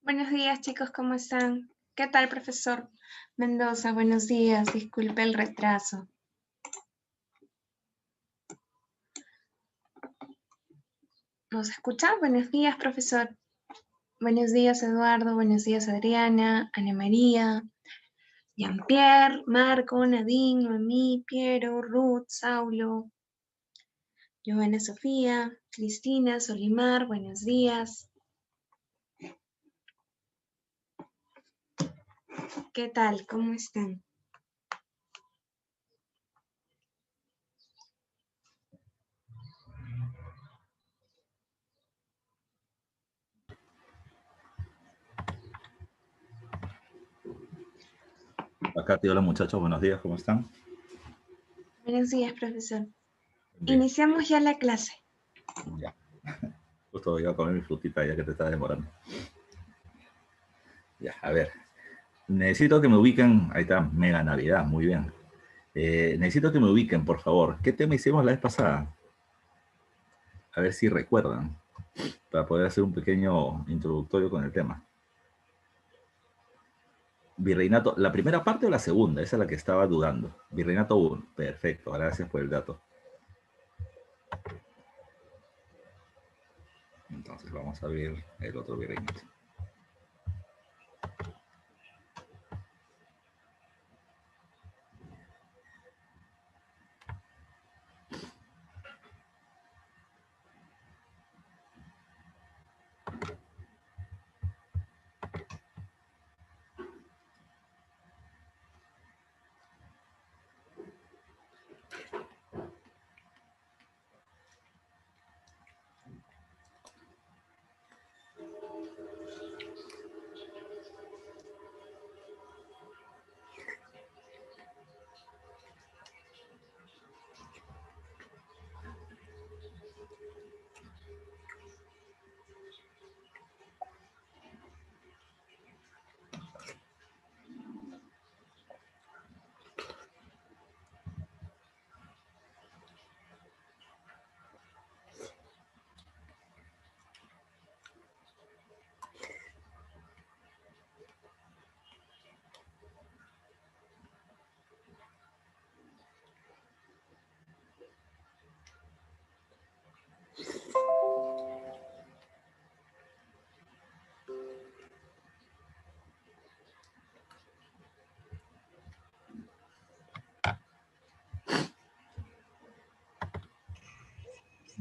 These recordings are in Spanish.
Buenos días, chicos, ¿cómo están? ¿Qué tal, profesor Mendoza? Buenos días, disculpe el retraso. ¿Nos escucha? Buenos días, profesor. Buenos días, Eduardo. Buenos días, Adriana, Ana María, Jean-Pierre, Marco, Nadine, Noemí, Piero, Ruth, Saulo, Giovanna Sofía, Cristina, Solimar, buenos días. ¿Qué tal? ¿Cómo están? Acá te hola muchachos, buenos días, ¿cómo están? Buenos días, profesor. Bien, Iniciamos ya la clase. ya. Justo iba a comer mi frutita ya que te estaba demorando. Ya, a ver. Necesito que me ubiquen, ahí está, Mega Navidad, muy bien. Necesito que me ubiquen, por favor. ¿Qué tema hicimos la vez pasada? A ver si recuerdan, para poder hacer un pequeño introductorio con el tema. Virreinato, ¿la primera parte o la segunda? Esa es la que estaba dudando. Virreinato 1, perfecto, gracias por el dato. Entonces vamos a ver el otro virreinato.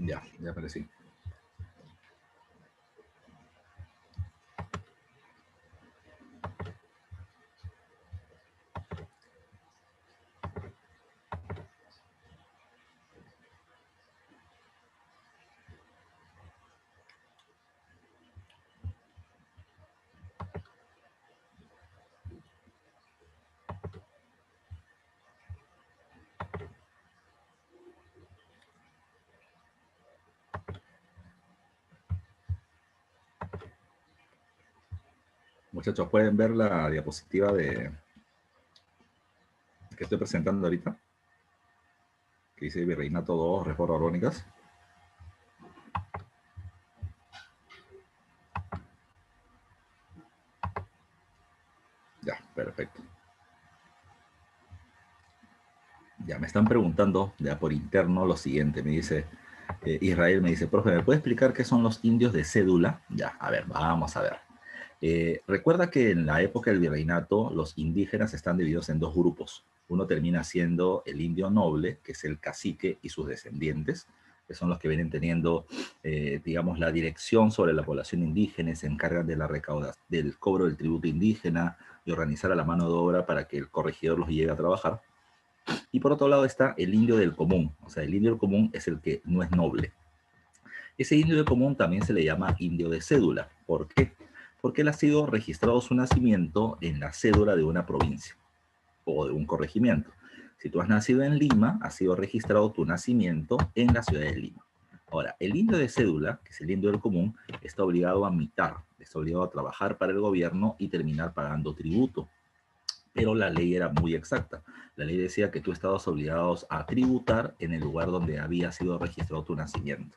Ya aparecí. Muchachos, ¿pueden ver la diapositiva que estoy presentando ahorita? Que dice Virreinato 2, Reformas Borbónicas. Ya, perfecto. Ya me están preguntando ya por interno lo siguiente. Me dice Israel, me dice, profe, ¿me puede explicar qué son los indios de cédula? Ya, a ver, vamos a ver. Recuerda que en la época del virreinato los indígenas están divididos en dos grupos. Uno termina siendo el indio noble, que es el cacique y sus descendientes, que son los que vienen teniendo, digamos, la dirección sobre la población indígena, se encargan de la recaudación, del cobro del tributo indígena y organizar a la mano de obra para que el corregidor los llegue a trabajar. Y por otro lado está el indio del común, o sea, el indio del común es el que no es noble. Ese indio del común también se le llama indio de cédula. ¿Por qué? Porque él ha sido registrado su nacimiento en la cédula de una provincia o de un corregimiento. Si tú has nacido en Lima, ha sido registrado tu nacimiento en la ciudad de Lima. Ahora, el indio de cédula, que es el indio del común, está obligado a mitar, está obligado a trabajar para el gobierno y terminar pagando tributo. Pero la ley era muy exacta. La ley decía que tú estabas obligado a tributar en el lugar donde había sido registrado tu nacimiento.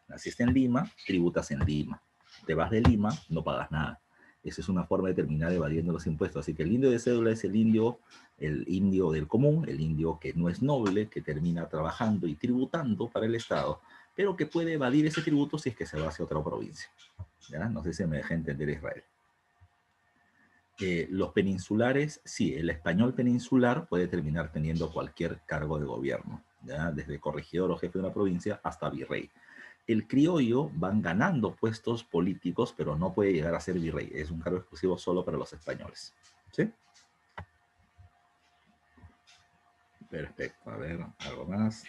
Naciste en Lima, tributas en Lima. Te vas de Lima, no pagas nada. Esa es una forma de terminar evadiendo los impuestos. Así que el indio de cédula es el indio del común, el indio que no es noble, que termina trabajando y tributando para el Estado, pero que puede evadir ese tributo si es que se va hacia otra provincia. ¿Ya? No sé si me dejé entender, Israel. Los peninsulares, sí, el español peninsular puede terminar teniendo cualquier cargo de gobierno, ¿ya? Desde corregidor o jefe de una provincia hasta virrey. El criollo van ganando puestos políticos, pero no puede llegar a ser virrey. Es un cargo exclusivo solo para los españoles. ¿Sí? Perfecto. A ver, algo más.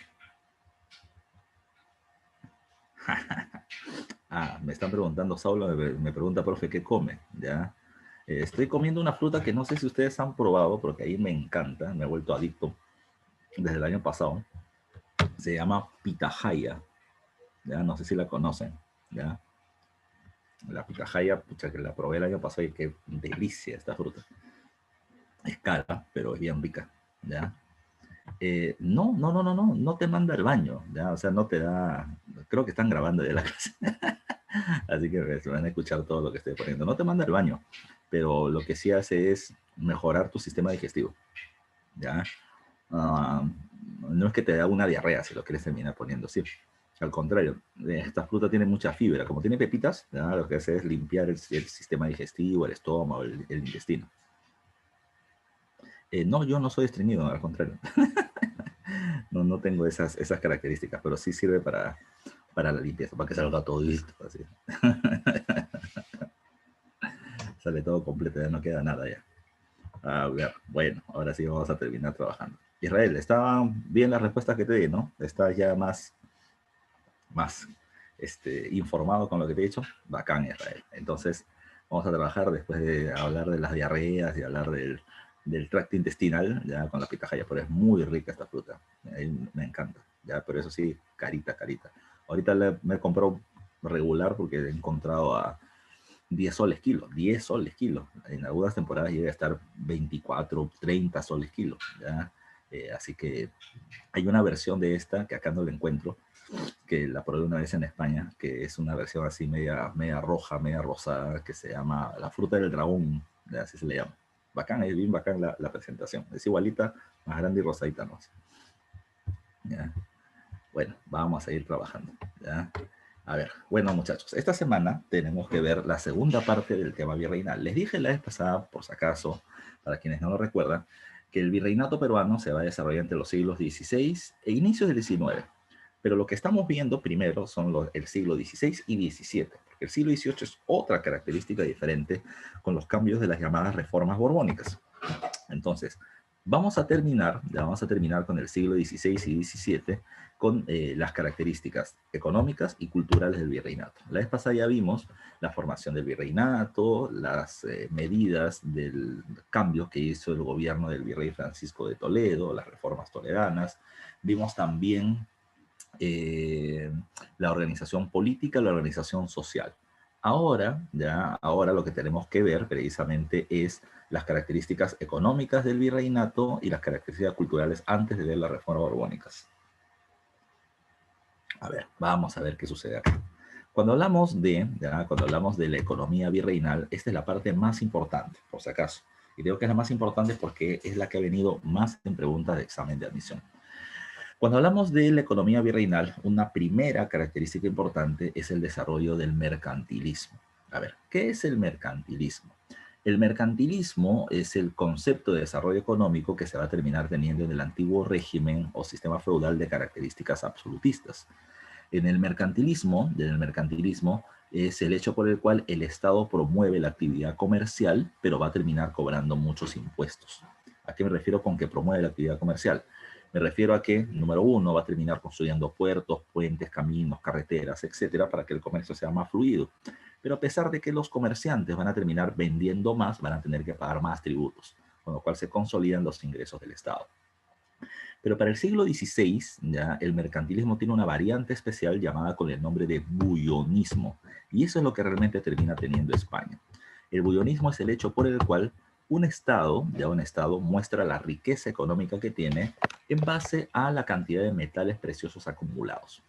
Me están preguntando, Saulo me pregunta, profe, ¿qué come? ¿Ya? Estoy comiendo una fruta que no sé si ustedes han probado, porque ahí me encanta, me he vuelto adicto desde el año pasado. Se llama pitahaya. ¿Ya? No sé si la conocen. ¿Ya? La pitahaya, pucha, que la probé el año pasado y qué delicia esta fruta. Es cara, pero es bien rica. ¿Ya? No te manda al baño, ¿ya? O sea, no te da, creo que están grabando de la clase, así que se van a escuchar todo lo que estoy poniendo. No te manda al baño, pero lo que sí hace es mejorar tu sistema digestivo, ¿ya? Ah, no es que te da una diarrea si lo quieres terminar poniendo, sí. Al contrario, esta fruta tiene mucha fibra. Como tiene pepitas, ¿ya? Lo que hace es limpiar el sistema digestivo, el estómago, el intestino. No, yo no soy estreñido, al contrario. No tengo esas características, pero sí sirve para la limpieza, para que salga todo listo, así. Sale todo completo, ya no queda nada ya. A ver, bueno, ahora sí vamos a terminar trabajando. Israel, está bien la respuesta que te di, ¿no? Estás ya más informado con lo que te he dicho. Bacán, Israel. Entonces, vamos a trabajar después de hablar de las diarreas y hablar del tracto intestinal, ya con la pitahaya, pero es muy rica esta fruta. Me encanta, ya, pero eso sí, carita, carita. Ahorita me he comprado regular porque he encontrado a 10 soles kilo, 10 soles kilo. En algunas temporadas llega a estar 24, 30 soles kilo, ya. Así que hay una versión de esta que acá no la encuentro, que la probé una vez en España, que es una versión así media roja, media rosada, que se llama la fruta del dragón, así se le llama. Bacán, es bien bacán la presentación. Es igualita, más grande y rosadita, ¿no? ¿Ya? Bueno, vamos a seguir trabajando. ¿Ya? A ver, bueno muchachos, esta semana tenemos que ver la segunda parte del tema virreinal. Les dije la vez pasada, por si acaso, para quienes no lo recuerdan, que el virreinato peruano se va a desarrollar entre los siglos XVI e inicios del XIX. Pero lo que estamos viendo primero son el siglo XVI y XVII, porque el siglo XVIII es otra característica diferente con los cambios de las llamadas reformas borbónicas. Entonces, vamos a terminar con el siglo XVI y XVII con las características económicas y culturales del virreinato. La vez pasada ya vimos la formación del virreinato, las medidas del cambio que hizo el gobierno del virrey Francisco de Toledo, las reformas toledanas. Vimos también la organización política, la organización social. Ahora lo que tenemos que ver precisamente es las características económicas del virreinato y las características culturales antes de ver las reformas borbónicas. A ver, vamos a ver qué sucede acá. Cuando hablamos de la economía virreinal, esta es la parte más importante, por si acaso. Y digo que es la más importante porque es la que ha venido más en preguntas de examen de admisión. Cuando hablamos de la economía virreinal, una primera característica importante es el desarrollo del mercantilismo. A ver, ¿qué es el mercantilismo? El mercantilismo es el concepto de desarrollo económico que se va a terminar teniendo en el antiguo régimen o sistema feudal de características absolutistas. El mercantilismo es el hecho por el cual el Estado promueve la actividad comercial, pero va a terminar cobrando muchos impuestos. ¿A qué me refiero con que promueve la actividad comercial? Me refiero a que, número uno, va a terminar construyendo puertos, puentes, caminos, carreteras, etcétera, para que el comercio sea más fluido. Pero a pesar de que los comerciantes van a terminar vendiendo más, van a tener que pagar más tributos, con lo cual se consolidan los ingresos del Estado. Pero para el siglo XVI, ya, el mercantilismo tiene una variante especial llamada con el nombre de bullonismo. Y eso es lo que realmente termina teniendo España. El bullonismo es el hecho por el cual un Estado muestra la riqueza económica que tiene en base a la cantidad de metales preciosos acumulados.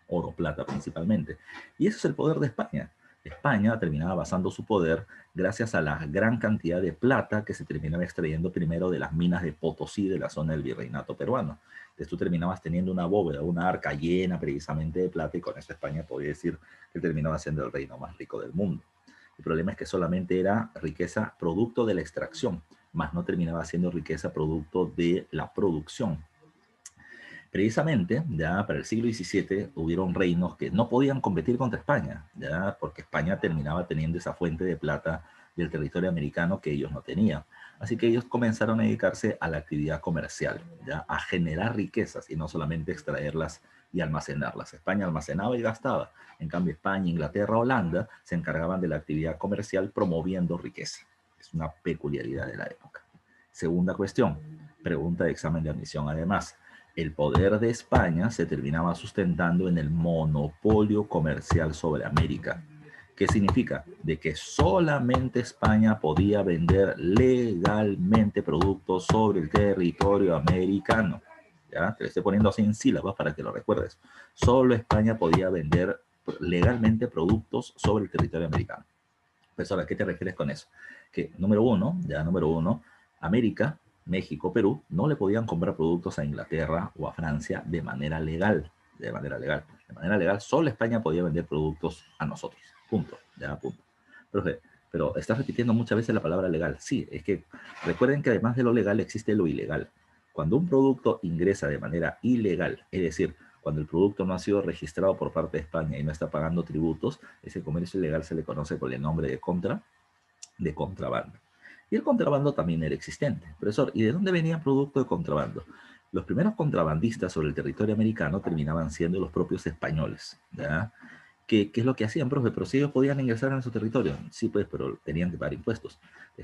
Oro, plata principalmente. Y eso es el poder de España. España terminaba basando su poder gracias a la gran cantidad de plata que se terminaba extrayendo primero de las minas de Potosí de la zona del virreinato peruano. Entonces tú terminabas teniendo una bóveda, una arca llena precisamente de plata y con eso España podía decir que terminaba siendo el reino más rico del mundo. El problema es que solamente era riqueza producto de la extracción, más no terminaba siendo riqueza producto de la producción. Precisamente, ya para el siglo XVII hubieron reinos que no podían competir contra España, ya porque España terminaba teniendo esa fuente de plata del territorio americano que ellos no tenían. Así que ellos comenzaron a dedicarse a la actividad comercial, ya a generar riquezas y no solamente extraerlas y almacenarlas. España almacenaba y gastaba. En cambio, España, Inglaterra, Holanda se encargaban de la actividad comercial promoviendo riqueza. Es una peculiaridad de la época. Segunda cuestión, pregunta de examen de admisión además. El poder de España se terminaba sustentando en el monopolio comercial sobre América. ¿Qué significa? De que solamente España podía vender legalmente productos sobre el territorio americano. ¿Ya? Te lo estoy poniendo así en sílabas para que lo recuerdes. Solo España podía vender legalmente productos sobre el territorio americano. Profesor, ¿a qué te refieres con eso? Que número uno, América, México, Perú, no le podían comprar productos a Inglaterra o a Francia de manera legal. De manera legal. De manera legal, solo España podía vender productos a nosotros. Punto. Ya, punto. Profe, pero estás repitiendo muchas veces la palabra legal. Sí, es que recuerden que además de lo legal existe lo ilegal. Cuando un producto ingresa de manera ilegal, es decir, cuando el producto no ha sido registrado por parte de España y no está pagando tributos, ese comercio ilegal se le conoce con el nombre de contrabando. Y el contrabando también era existente. Profesor, ¿y de dónde venía el producto de contrabando? Los primeros contrabandistas sobre el territorio americano terminaban siendo los propios españoles. ¿Ya? ¿Qué es lo que hacían, profe? Pero si ellos podían ingresar en su territorio. Sí, pues, pero tenían que pagar impuestos.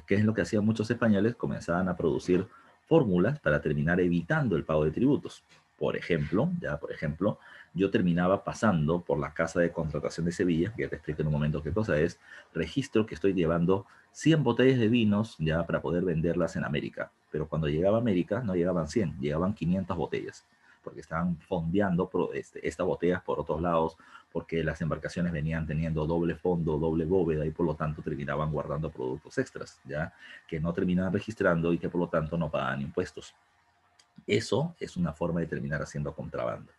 ¿Qué es lo que hacían muchos españoles? Comenzaban a producir fórmulas para terminar evitando el pago de tributos. Por ejemplo, yo terminaba pasando por la casa de contratación de Sevilla, que ya te explico en un momento qué cosa es, registro que estoy llevando 100 botellas de vinos ya para poder venderlas en América. Pero cuando llegaba a América no llegaban 100, llegaban 500 botellas, porque estaban fondeando estas botellas por otros lados, porque las embarcaciones venían teniendo doble fondo, doble bóveda y por lo tanto terminaban guardando productos extras, ya que no terminaban registrando y que por lo tanto no pagaban impuestos. Eso es una forma de terminar haciendo contrabando.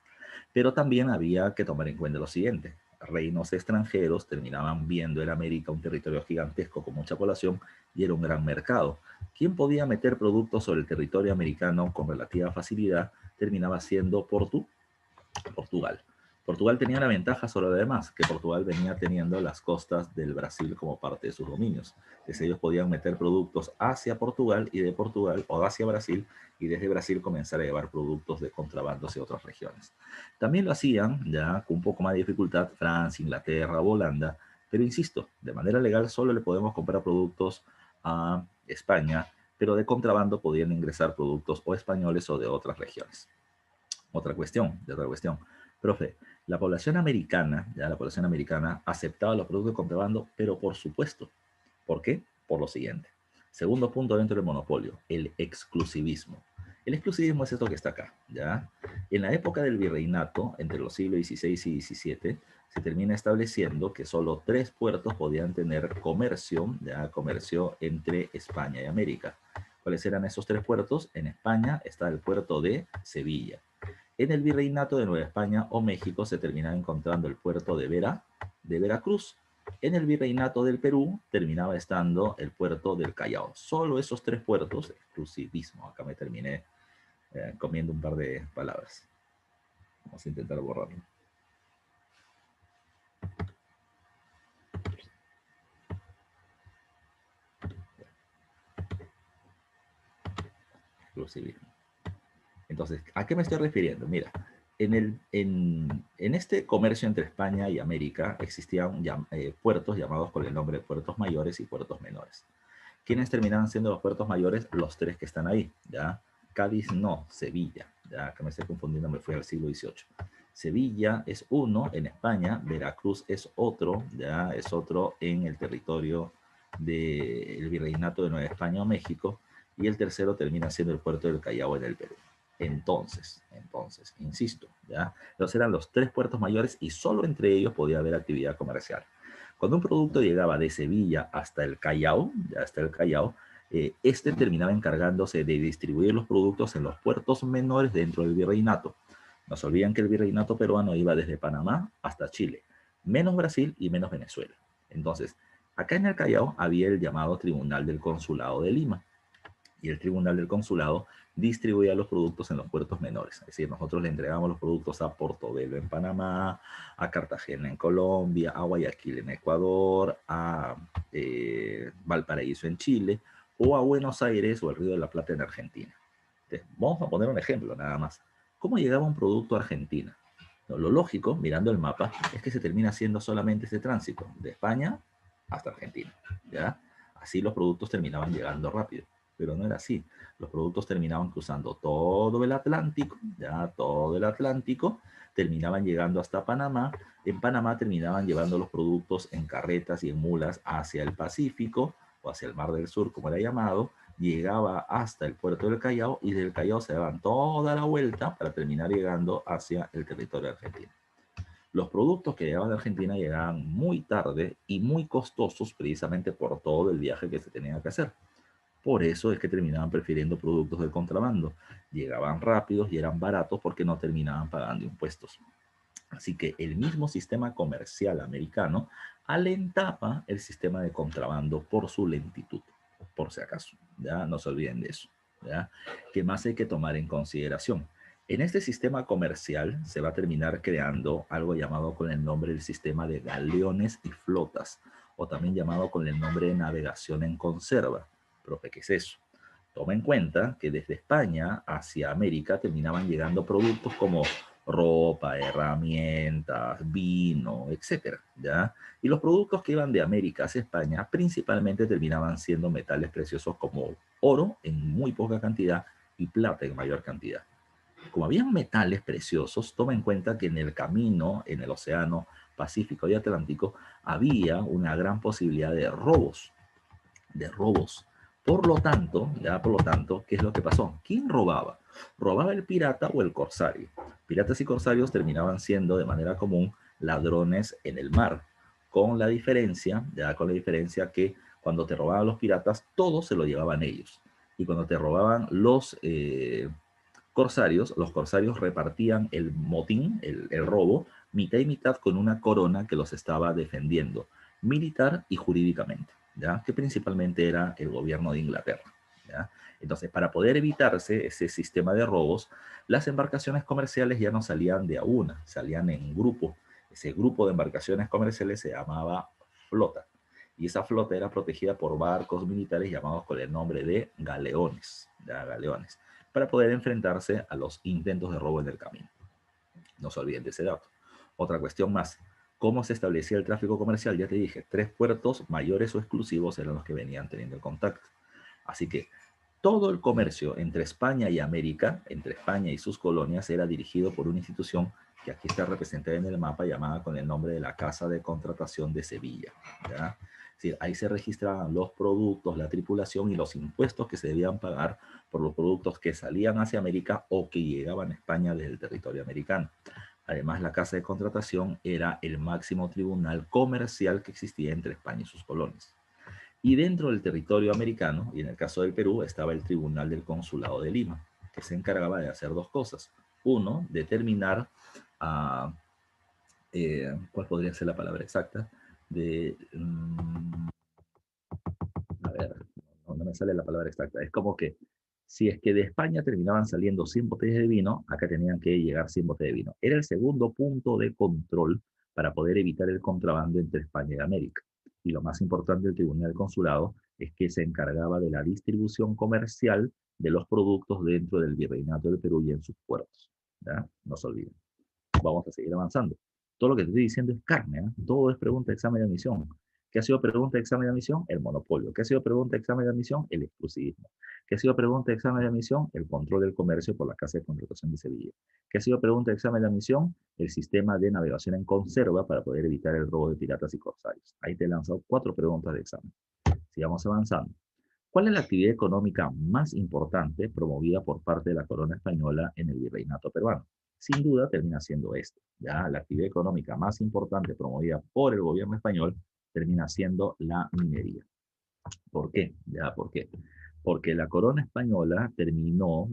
Pero también había que tomar en cuenta lo siguiente. Reinos extranjeros terminaban viendo en América un territorio gigantesco con mucha población y era un gran mercado. ¿Quién podía meter productos sobre el territorio americano con relativa facilidad? Terminaba siendo Portugal. Portugal tenía la ventaja sobre lo demás, que Portugal venía teniendo las costas del Brasil como parte de sus dominios. Entonces ellos podían meter productos hacia Portugal y de Portugal o hacia Brasil y desde Brasil comenzar a llevar productos de contrabando hacia otras regiones. También lo hacían, ya con un poco más de dificultad, Francia, Inglaterra, Holanda, pero insisto, de manera legal solo le podemos comprar productos a España, pero de contrabando podían ingresar productos o españoles o de otras regiones. Otra cuestión. Profe, la población americana, ya la población americana aceptaba los productos de contrabando, pero por supuesto. ¿Por qué? Por lo siguiente. Segundo punto dentro del monopolio, el exclusivismo. El exclusivismo es esto que está acá, ¿ya? En la época del virreinato, entre los siglos XVI y XVII, se termina estableciendo que solo 3 puertos podían tener comercio, ya comercio entre España y América. ¿Cuáles eran esos 3 puertos? En España está el puerto de Sevilla. En el virreinato de Nueva España o México se terminaba encontrando el puerto de Veracruz. En el virreinato del Perú terminaba estando el puerto del Callao. Solo esos 3 puertos, exclusivismo. Acá me terminé comiendo un par de palabras. Vamos a intentar borrarlo. Exclusivismo. Entonces, ¿a qué me estoy refiriendo? Mira, en este comercio entre España y América existían puertos llamados con el nombre de puertos mayores y puertos menores. ¿Quiénes terminaban siendo los puertos mayores? Los 3 que están ahí, ¿ya? Cádiz no, Sevilla, ya que me estoy confundiendo, me fui al siglo XVIII. Sevilla es uno en España, Veracruz es otro, ya es otro en el territorio del Virreinato de Nueva España o México, y el tercero termina siendo el puerto del Callao en el Perú. Entonces, insisto, ¿ya? Entonces eran los 3 puertos mayores y solo entre ellos podía haber actividad comercial. Cuando un producto llegaba de Sevilla hasta el Callao, ya hasta el Callao, este terminaba encargándose de distribuir los productos en los puertos menores dentro del virreinato. No se olviden que el virreinato peruano iba desde Panamá hasta Chile, menos Brasil y menos Venezuela. Entonces, acá en el Callao había el llamado Tribunal del Consulado de Lima, y el Tribunal del Consulado distribuía los productos en los puertos menores. Es decir, nosotros le entregamos los productos a Portobelo en Panamá, a Cartagena en Colombia, a Guayaquil en Ecuador, a Valparaíso en Chile, o a Buenos Aires o al Río de la Plata en Argentina. Entonces, vamos a poner un ejemplo nada más. ¿Cómo llegaba un producto a Argentina? No, lo lógico, mirando el mapa, es que se termina haciendo solamente ese tránsito, de España hasta Argentina. ¿Ya? Así los productos terminaban llegando rápido, pero no era así. Los productos terminaban cruzando todo el Atlántico, ya todo el Atlántico, terminaban llegando hasta Panamá. En Panamá terminaban llevando los productos en carretas y en mulas hacia el Pacífico o hacia el Mar del Sur, como era llamado, llegaba hasta el puerto del Callao y del Callao se daban toda la vuelta para terminar llegando hacia el territorio argentino. Los productos que llegaban de Argentina llegaban muy tarde y muy costosos precisamente por todo el viaje que se tenía que hacer. Por eso es que terminaban prefiriendo productos del contrabando. Llegaban rápidos y eran baratos porque no terminaban pagando impuestos. Así que el mismo sistema comercial americano alentaba el sistema de contrabando por su lentitud, por si acaso. Ya no se olviden de eso. ¿Ya? ¿Qué más hay que tomar en consideración? En este sistema comercial se va a terminar creando algo llamado con el nombre del sistema de galeones y flotas, o también llamado con el nombre de navegación en conserva. Profe, ¿qué es eso? Toma en cuenta que desde España hacia América terminaban llegando productos como ropa, herramientas, vino, etcétera, ¿ya? Y los productos que iban de América hacia España principalmente terminaban siendo metales preciosos como oro en muy poca cantidad y plata en mayor cantidad. Como habían metales preciosos, toma en cuenta que en el camino, en el océano Pacífico y Atlántico, había una gran posibilidad de robos, de robos. Por lo tanto, ¿qué es lo que pasó? ¿Quién robaba? ¿Robaba el pirata o el corsario? Piratas y corsarios terminaban siendo de manera común ladrones en el mar, con la diferencia que cuando te robaban los piratas, todo se lo llevaban ellos. Y cuando te robaban los corsarios repartían el motín, el robo, mitad y mitad con una corona que los estaba defendiendo, militar y jurídicamente, ¿ya? Que principalmente era el gobierno de Inglaterra. ¿Ya? Entonces, para poder evitarse ese sistema de robos, las embarcaciones comerciales ya no salían de a una, salían en grupo. Ese grupo de embarcaciones comerciales se llamaba flota. Y esa flota era protegida por barcos militares llamados con el nombre de galeones, ¿ya? Galeones, para poder enfrentarse a los intentos de robo en el camino. No se olviden de ese dato. Otra cuestión más. ¿Cómo se establecía el tráfico comercial? Ya te dije, 3 puertos mayores o exclusivos eran los que venían teniendo el contacto. Así que todo el comercio entre España y América, entre España y sus colonias, era dirigido por una institución que aquí está representada en el mapa, llamada con el nombre de la Casa de Contratación de Sevilla. ¿Ya? Es decir, ahí se registraban los productos, la tripulación y los impuestos que se debían pagar por los productos que salían hacia América o que llegaban a España desde el territorio americano. Además, la Casa de Contratación era el máximo tribunal comercial que existía entre España y sus colonias. Y dentro del territorio americano, y en el caso del Perú, estaba el Tribunal del Consulado de Lima, que se encargaba de hacer 2 cosas. Uno, determinar ¿cuál podría ser la palabra exacta? A ver, no me sale la palabra exacta. Es como que si es que de España terminaban saliendo 100 botellas de vino, acá tenían que llegar 100 botellas de vino. Era el segundo punto de control para poder evitar el contrabando entre España y América. Y lo más importante del Tribunal del Consulado es que se encargaba de la distribución comercial de los productos dentro del Virreinato del Perú y en sus puertos. ¿Ya? No se olviden. Vamos a seguir avanzando. Todo lo que te estoy diciendo es carne, ¿eh? Todo es pregunta, examen de admisión. ¿Qué ha sido pregunta, examen de admisión? El monopolio. ¿Qué ha sido pregunta, examen de admisión? El exclusivismo. ¿Qué ha sido pregunta, examen de admisión? El control del comercio por la Casa de Contratación de Sevilla. ¿Qué ha sido pregunta, examen de admisión? El sistema de navegación en conserva para poder evitar el robo de piratas y corsarios. Ahí te he lanzado 4 preguntas de examen. Sigamos avanzando. ¿Cuál es la actividad económica más importante promovida por parte de la corona española en el virreinato peruano? Sin duda termina siendo esta. Ya la actividad económica más importante promovida por el gobierno español termina siendo la minería. ¿Por qué? ¿Ya? ¿Por qué? Porque la corona española terminó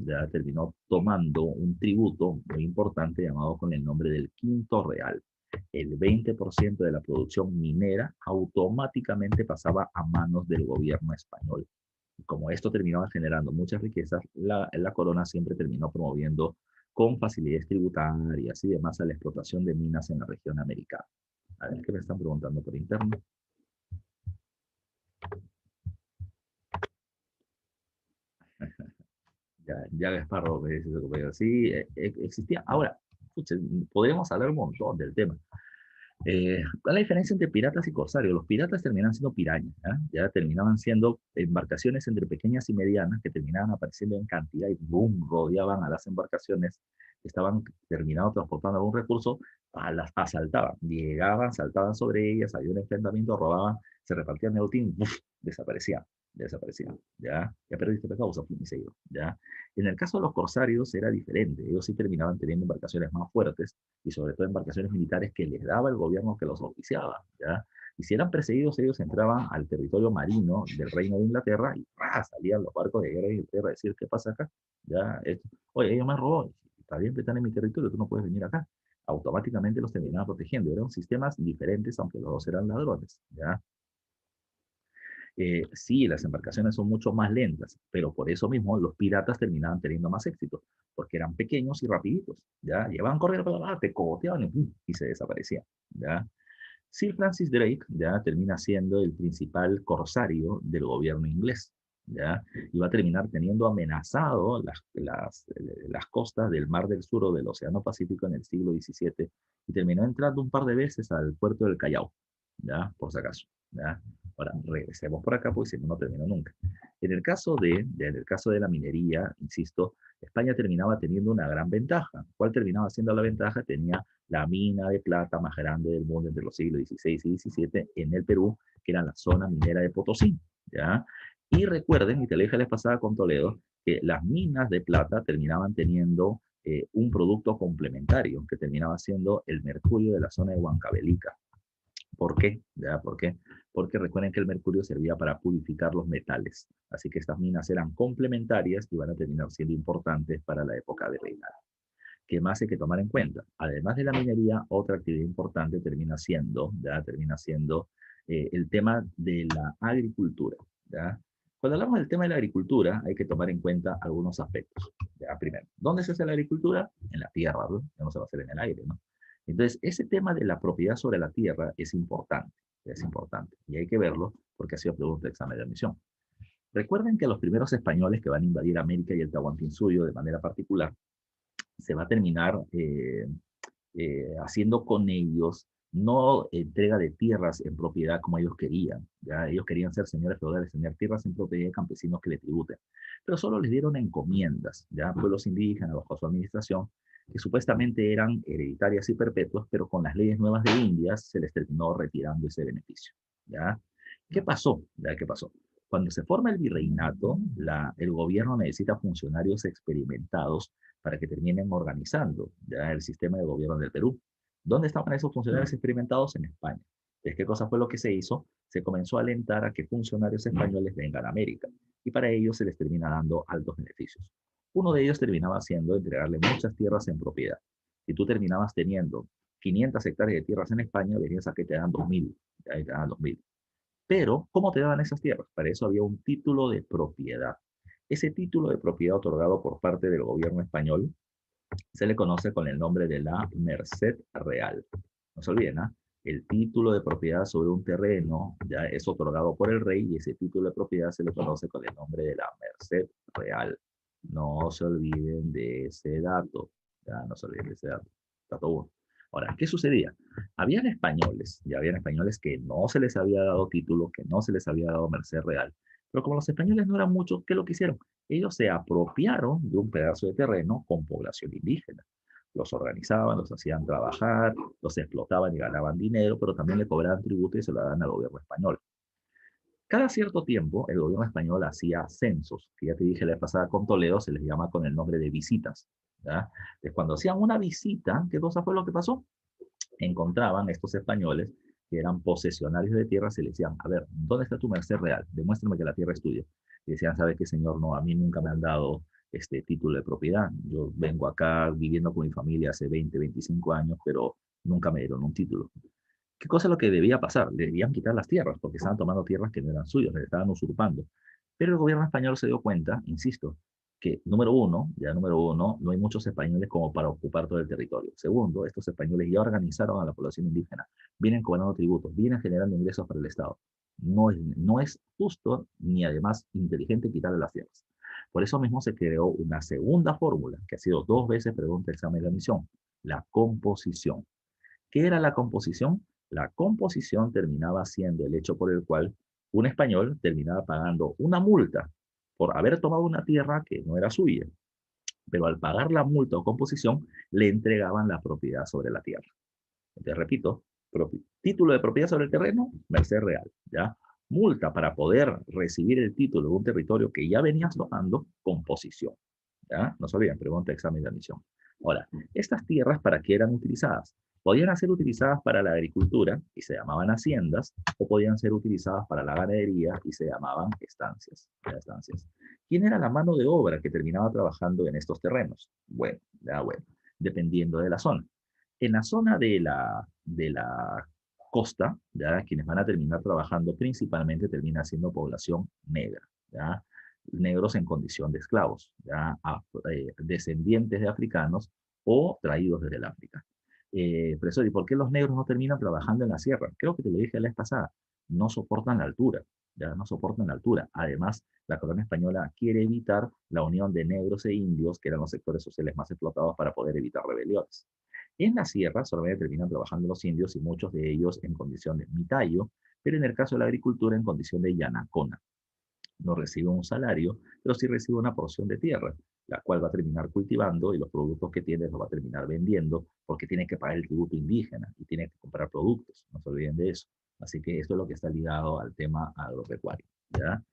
tomando un tributo muy importante llamado con el nombre del Quinto Real. El 20% de la producción minera automáticamente pasaba a manos del gobierno español. Como esto terminaba generando muchas riquezas, la corona siempre terminó promoviendo con facilidades tributarias y demás a la explotación de minas en la región americana. A ver, ¿qué me están preguntando por interno? Ya Gasparro me dice, sí, existía. Ahora, escuchen, podríamos hablar un montón del tema. ¿Cuál es la diferencia entre piratas y corsarios? Los piratas terminan siendo pirañas, ya terminaban siendo embarcaciones entre pequeñas y medianas que terminaban apareciendo en cantidad y boom, rodeaban a las embarcaciones que estaban terminando transportando algún recurso, las asaltaban, llegaban, saltaban sobre ellas, había un enfrentamiento, robaban, se repartían el botín, ¡buf! Desaparecían, ya perdiste la causa, y se iba, ya. En el caso de los corsarios era diferente, ellos sí terminaban teniendo embarcaciones más fuertes, y sobre todo embarcaciones militares que les daba el gobierno que los oficiaba, ¿ya? Y si eran perseguidos, ellos entraban al territorio marino del Reino de Inglaterra y ¡ah! Salían los barcos de guerra de Inglaterra a decir, ¿qué pasa acá? ¿Ya? Oye, ellos me robó, está bien, están en mi territorio, tú no puedes venir acá. Automáticamente los terminaban protegiendo. Eran sistemas diferentes, aunque los dos eran ladrones, ¿ya? Sí, las embarcaciones son mucho más lentas, pero por eso mismo los piratas terminaban teniendo más éxito, porque eran pequeños y rapiditos, ¿ya? Llevaban corriendo, te cogoteaban y se desaparecían, ¿ya? Sir Francis Drake ya termina siendo el principal corsario del gobierno inglés, ¿ya? Y va a terminar teniendo amenazado las costas del Mar del Sur o del Océano Pacífico en el siglo XVII y terminó entrando un par de veces al puerto del Callao, ¿ya? Por si acaso, ¿ya? Ahora, regresemos por acá, porque si no, no termino nunca. En el caso de la minería, insisto, España terminaba teniendo una gran ventaja. ¿Cuál terminaba siendo la ventaja? Tenía la mina de plata más grande del mundo entre los siglos XVI y XVII en el Perú, que era la zona minera de Potosí, ¿ya? Y recuerden, y te lo dije la vez pasada con Toledo, que las minas de plata terminaban teniendo un producto complementario, que terminaba siendo el mercurio de la zona de Huancavelica. ¿Por qué? ¿Ya? ¿Por qué? Porque recuerden que el mercurio servía para purificar los metales. Así que estas minas eran complementarias y van a terminar siendo importantes para la época de reinado. ¿Qué más hay que tomar en cuenta? Además de la minería, otra actividad importante termina siendo el tema de la agricultura, ¿ya? Cuando hablamos del tema de la agricultura, hay que tomar en cuenta algunos aspectos. ¿Ya? Primero, ¿dónde se hace la agricultura? En la tierra, ¿no? No se va a hacer en el aire, ¿no? Entonces, ese tema de la propiedad sobre la tierra es importante, y hay que verlo porque ha sido pregunta de examen de admisión. Recuerden que los primeros españoles que van a invadir América y el Tahuantinsuyo de manera particular, se va a terminar haciendo con ellos no entrega de tierras en propiedad como ellos querían. ¿Ya? Ellos querían ser señores feudales, tener tierras en propiedad de campesinos que le tributen. Pero solo les dieron encomiendas, ¿ya? Pueblos indígenas bajo su administración, que supuestamente eran hereditarias y perpetuas, pero con las leyes nuevas de Indias se les terminó retirando ese beneficio. ¿Ya? ¿Qué pasó? ¿Ya? ¿Qué pasó? Cuando se forma el virreinato, el gobierno necesita funcionarios experimentados para que terminen organizando ya el sistema de gobierno del Perú. ¿Dónde estaban esos funcionarios experimentados? En España. Entonces, ¿qué cosa fue lo que se hizo? Se comenzó a alentar a que funcionarios españoles vengan a América y para ello se les termina dando altos beneficios. Uno de ellos terminaba siendo entregarle muchas tierras en propiedad. Si tú terminabas teniendo 500 hectáreas de tierras en España, venías a que te dan 2.000. Ya te dan 2.000. Pero, ¿cómo te daban esas tierras? Para eso había un título de propiedad. Ese título de propiedad otorgado por parte del gobierno español se le conoce con el nombre de la Merced Real. No se olviden, ¿eh? El título de propiedad sobre un terreno ya es otorgado por el rey y ese título de propiedad se le conoce con el nombre de la Merced Real. No se olviden de ese dato. Ya no se olviden de ese dato. Dato 1. Ahora, ¿qué sucedía? Habían españoles que no se les había dado título, que no se les había dado merced real. Pero como los españoles no eran muchos, ¿qué es lo que hicieron? Ellos se apropiaron de un pedazo de terreno con población indígena. Los organizaban, los hacían trabajar, los explotaban y ganaban dinero, pero también le cobraban tributo y se lo daban al gobierno español. Cada cierto tiempo, el gobierno español hacía censos, que ya te dije la vez pasada con Toledo, se les llama con el nombre de visitas. ¿Ya? Entonces, cuando hacían una visita, ¿qué cosa fue lo que pasó? Encontraban estos españoles que eran posesionarios de tierra, se les decían, a ver, ¿dónde está tu merced real? Demuéstrame que la tierra es tuya. Y decían, ¿sabe qué, señor? No, a mí nunca me han dado este título de propiedad. Yo vengo acá viviendo con mi familia hace 20, 25 años, pero nunca me dieron un título. ¿Qué cosa es lo que debía pasar? Le debían quitar las tierras, porque estaban tomando tierras que no eran suyas, le estaban usurpando. Pero el gobierno español se dio cuenta, insisto, que número uno, no hay muchos españoles como para ocupar todo el territorio. Segundo, estos españoles ya organizaron a la población indígena, vienen cobrando tributos, vienen generando ingresos para el Estado. No es justo ni además inteligente quitarle las tierras. Por eso mismo se creó una segunda fórmula, que ha sido 2 veces pregunta, examen de admisión, la composición. ¿Qué era la composición? La composición terminaba siendo el hecho por el cual un español terminaba pagando una multa por haber tomado una tierra que no era suya, pero al pagar la multa o composición le entregaban la propiedad sobre la tierra. Te repito, título de propiedad sobre el terreno, merced real, ¿ya? Multa para poder recibir el título de un territorio que ya venías tomando, composición, ¿ya? No se olviden, pregunta, examen de admisión. Ahora, estas tierras, ¿para qué eran utilizadas? Podían ser utilizadas para la agricultura y se llamaban haciendas, o podían ser utilizadas para la ganadería y se llamaban estancias. Estancias. ¿Quién era la mano de obra que terminaba trabajando en estos terrenos? Bueno, dependiendo de la zona. En la zona de la costa, ¿ya? Quienes van a terminar trabajando principalmente termina siendo población negra, ¿ya? Negros en condición de esclavos, ¿ya? Descendientes de africanos o traídos desde el África. Profesor, ¿y por qué los negros no terminan trabajando en la sierra? Creo que te lo dije la vez pasada, no soportan la altura, ya no soportan la altura. Además, la corona española quiere evitar la unión de negros e indios, que eran los sectores sociales más explotados, para poder evitar rebeliones. En la sierra solamente terminan trabajando los indios y muchos de ellos en condición de mitayo, pero en el caso de la agricultura en condición de yanacona. No recibe un salario, pero sí recibe una porción de tierra, la cual va a terminar cultivando y los productos que tiene los va a terminar vendiendo porque tiene que pagar el tributo indígena y tiene que comprar productos, no se olviden de eso. Así que esto es lo que está ligado al tema agropecuario, ¿ya?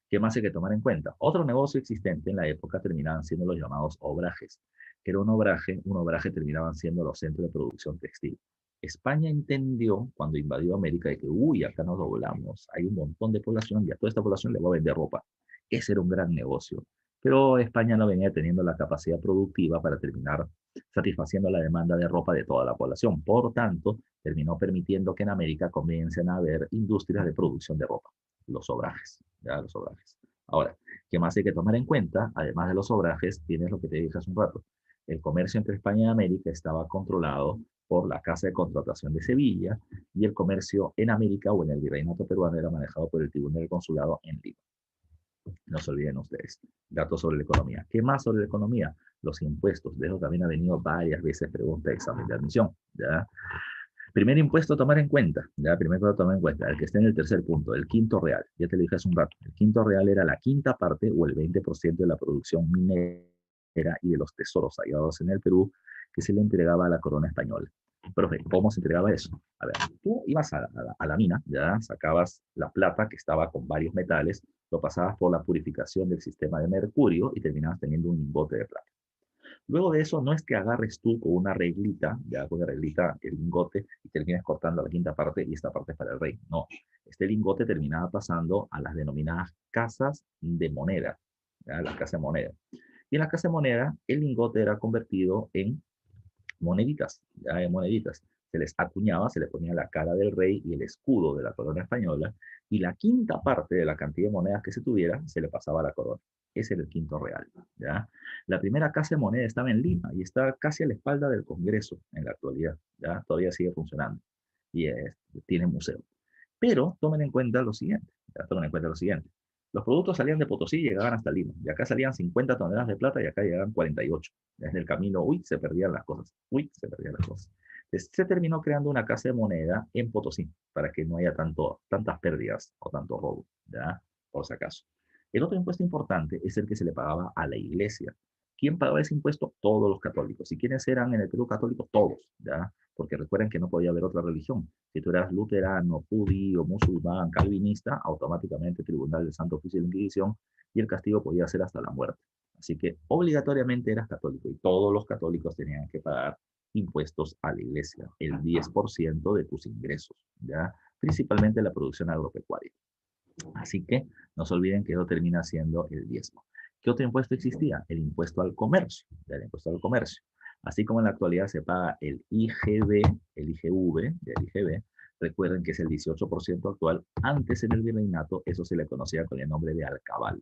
¿Qué más hay que tomar en cuenta? Otro negocio existente en la época terminaban siendo los llamados obrajes, que era un obraje terminaban siendo los centros de producción textil. España entendió cuando invadió América de que, uy, acá nos doblamos, hay un montón de población y a toda esta población le va a vender ropa. Ese era un gran negocio. Pero España no venía teniendo la capacidad productiva para terminar satisfaciendo la demanda de ropa de toda la población. Por tanto, terminó permitiendo que en América comiencen a haber industrias de producción de ropa, los obrajes, ya los obrajes. Ahora, ¿qué más hay que tomar en cuenta? Además de los obrajes, tienes lo que te dije hace un rato. El comercio entre España y América estaba controlado por la Casa de Contratación de Sevilla y el comercio en América o en el Virreinato peruano era manejado por el Tribunal del Consulado en Lima. No se olviden ustedes. Datos sobre la economía. ¿Qué más sobre la economía? Los impuestos. De eso también ha venido varias veces pregunta de examen de admisión. ¿Ya? Primer impuesto a tomar en cuenta. ¿Ya? Primer impuesto a tomar en cuenta. El que está en el tercer punto, el quinto real. Ya te lo dije hace un rato. El quinto real era la quinta parte o el 20% de la producción minera y de los tesoros hallados en el Perú que se le entregaba a la corona española. Profe, ¿cómo se entregaba eso? A ver, tú ibas a la mina, ya sacabas la plata que estaba con varios metales, lo pasabas por la purificación del sistema de mercurio y terminabas teniendo un lingote de plata. Luego de eso, no es que agarres tú con una reglita, ya con una reglita el lingote y termines cortando la quinta parte y esta parte es para el rey. No, este lingote terminaba pasando a las denominadas casas de moneda, ya, las casas de moneda. Y en la casa de moneda, el lingote era convertido en moneditas, ya en moneditas. Se les acuñaba, se le ponía la cara del rey y el escudo de la corona española, y la quinta parte de la cantidad de monedas que se tuviera se le pasaba a la corona. Ese era el quinto real, ¿ya? La primera casa de moneda estaba en Lima y está casi a la espalda del Congreso en la actualidad, ¿ya? Todavía sigue funcionando y tiene museo. Pero tomen en cuenta lo siguiente, ya tomen en cuenta lo siguiente. Los productos salían de Potosí y llegaban hasta Lima. Y acá salían 50 toneladas de plata y acá llegaban 48. Desde el camino, uy, se perdían las cosas. Uy, se perdían las cosas. Entonces, se terminó creando una casa de moneda en Potosí para que no haya tantas pérdidas o tanto robo, ¿ya? Por si acaso. El otro impuesto importante es el que se le pagaba a la iglesia. ¿Quién pagaba ese impuesto? Todos los católicos. ¿Y quiénes eran en el Perú católicos? Todos, ¿ya? Porque recuerden que no podía haber otra religión. Si tú eras luterano, judío, musulmán, calvinista, automáticamente Tribunal del Santo Oficio de la Inquisición y el castigo podía ser hasta la muerte. Así que obligatoriamente eras católico y todos los católicos tenían que pagar impuestos a la iglesia, el 10% de tus ingresos, ¿ya? Principalmente la producción agropecuaria. Así que no se olviden que eso termina siendo el diezmo. ¿Qué otro impuesto existía? El impuesto al comercio, ¿ya? El impuesto al comercio. Así como en la actualidad se paga el IGB, el IGV, el IGB, recuerden que es el 18% actual. Antes en el virreinato eso se le conocía con el nombre de alcabala.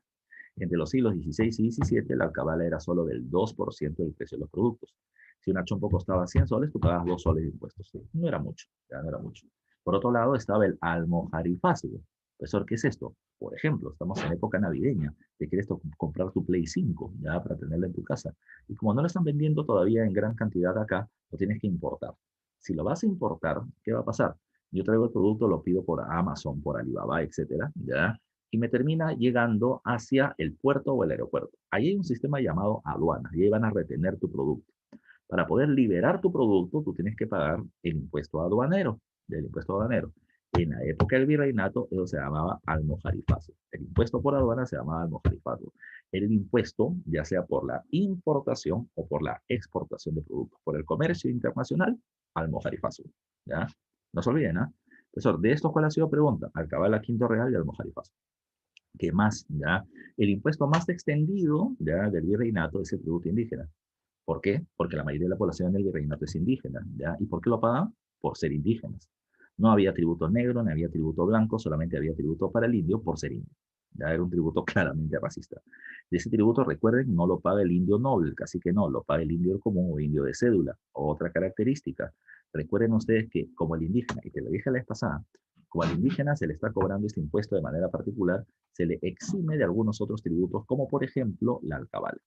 Entre los siglos XVI y XVII, la alcabala era solo del 2% del precio de los productos. Si una chompo costaba 100 soles, tú pagabas 2 soles de impuestos. No era mucho, ya no era mucho. Por otro lado, estaba el almojarifazgo. Profesor, ¿qué es esto? Por ejemplo, estamos en época navideña, te quieres comprar tu Play 5, ya, para tenerla en tu casa. Y como no lo están vendiendo todavía en gran cantidad acá, lo tienes que importar. Si lo vas a importar, ¿qué va a pasar? Yo traigo el producto, lo pido por Amazon, por Alibaba, etcétera, ¿ya? Y me termina llegando hacia el puerto o el aeropuerto. Ahí hay un sistema llamado aduanas y ahí van a retener tu producto. Para poder liberar tu producto, tú tienes que pagar el impuesto aduanero, del impuesto aduanero. En la época del virreinato, eso se llamaba almojarifazo. El impuesto por aduana se llamaba almojarifazo. El impuesto, ya sea por la importación o por la exportación de productos, por el comercio internacional, almojarifazo. ¿Ya? No se olviden, ¿ah? Profesor, de esto, ¿cuál ha sido pregunta? Alcabala, Quinto Real y almojarifazo. ¿Qué más? ¿Ya? El impuesto más extendido, ¿ya?, del virreinato es el tributo indígena. ¿Por qué? Porque la mayoría de la población del virreinato es indígena, ¿ya? ¿Y por qué lo pagaban? Por ser indígenas. No había tributo negro, no había tributo blanco, solamente había tributo para el indio por ser indio. Ya era un tributo claramente racista. De ese tributo, recuerden, no lo paga el indio noble, casi que no, lo paga el indio común o indio de cédula. Otra característica, recuerden ustedes que como el indígena, y te lo dije la vez pasada, como al indígena se le está cobrando este impuesto de manera particular, se le exime de algunos otros tributos, como por ejemplo la alcabala.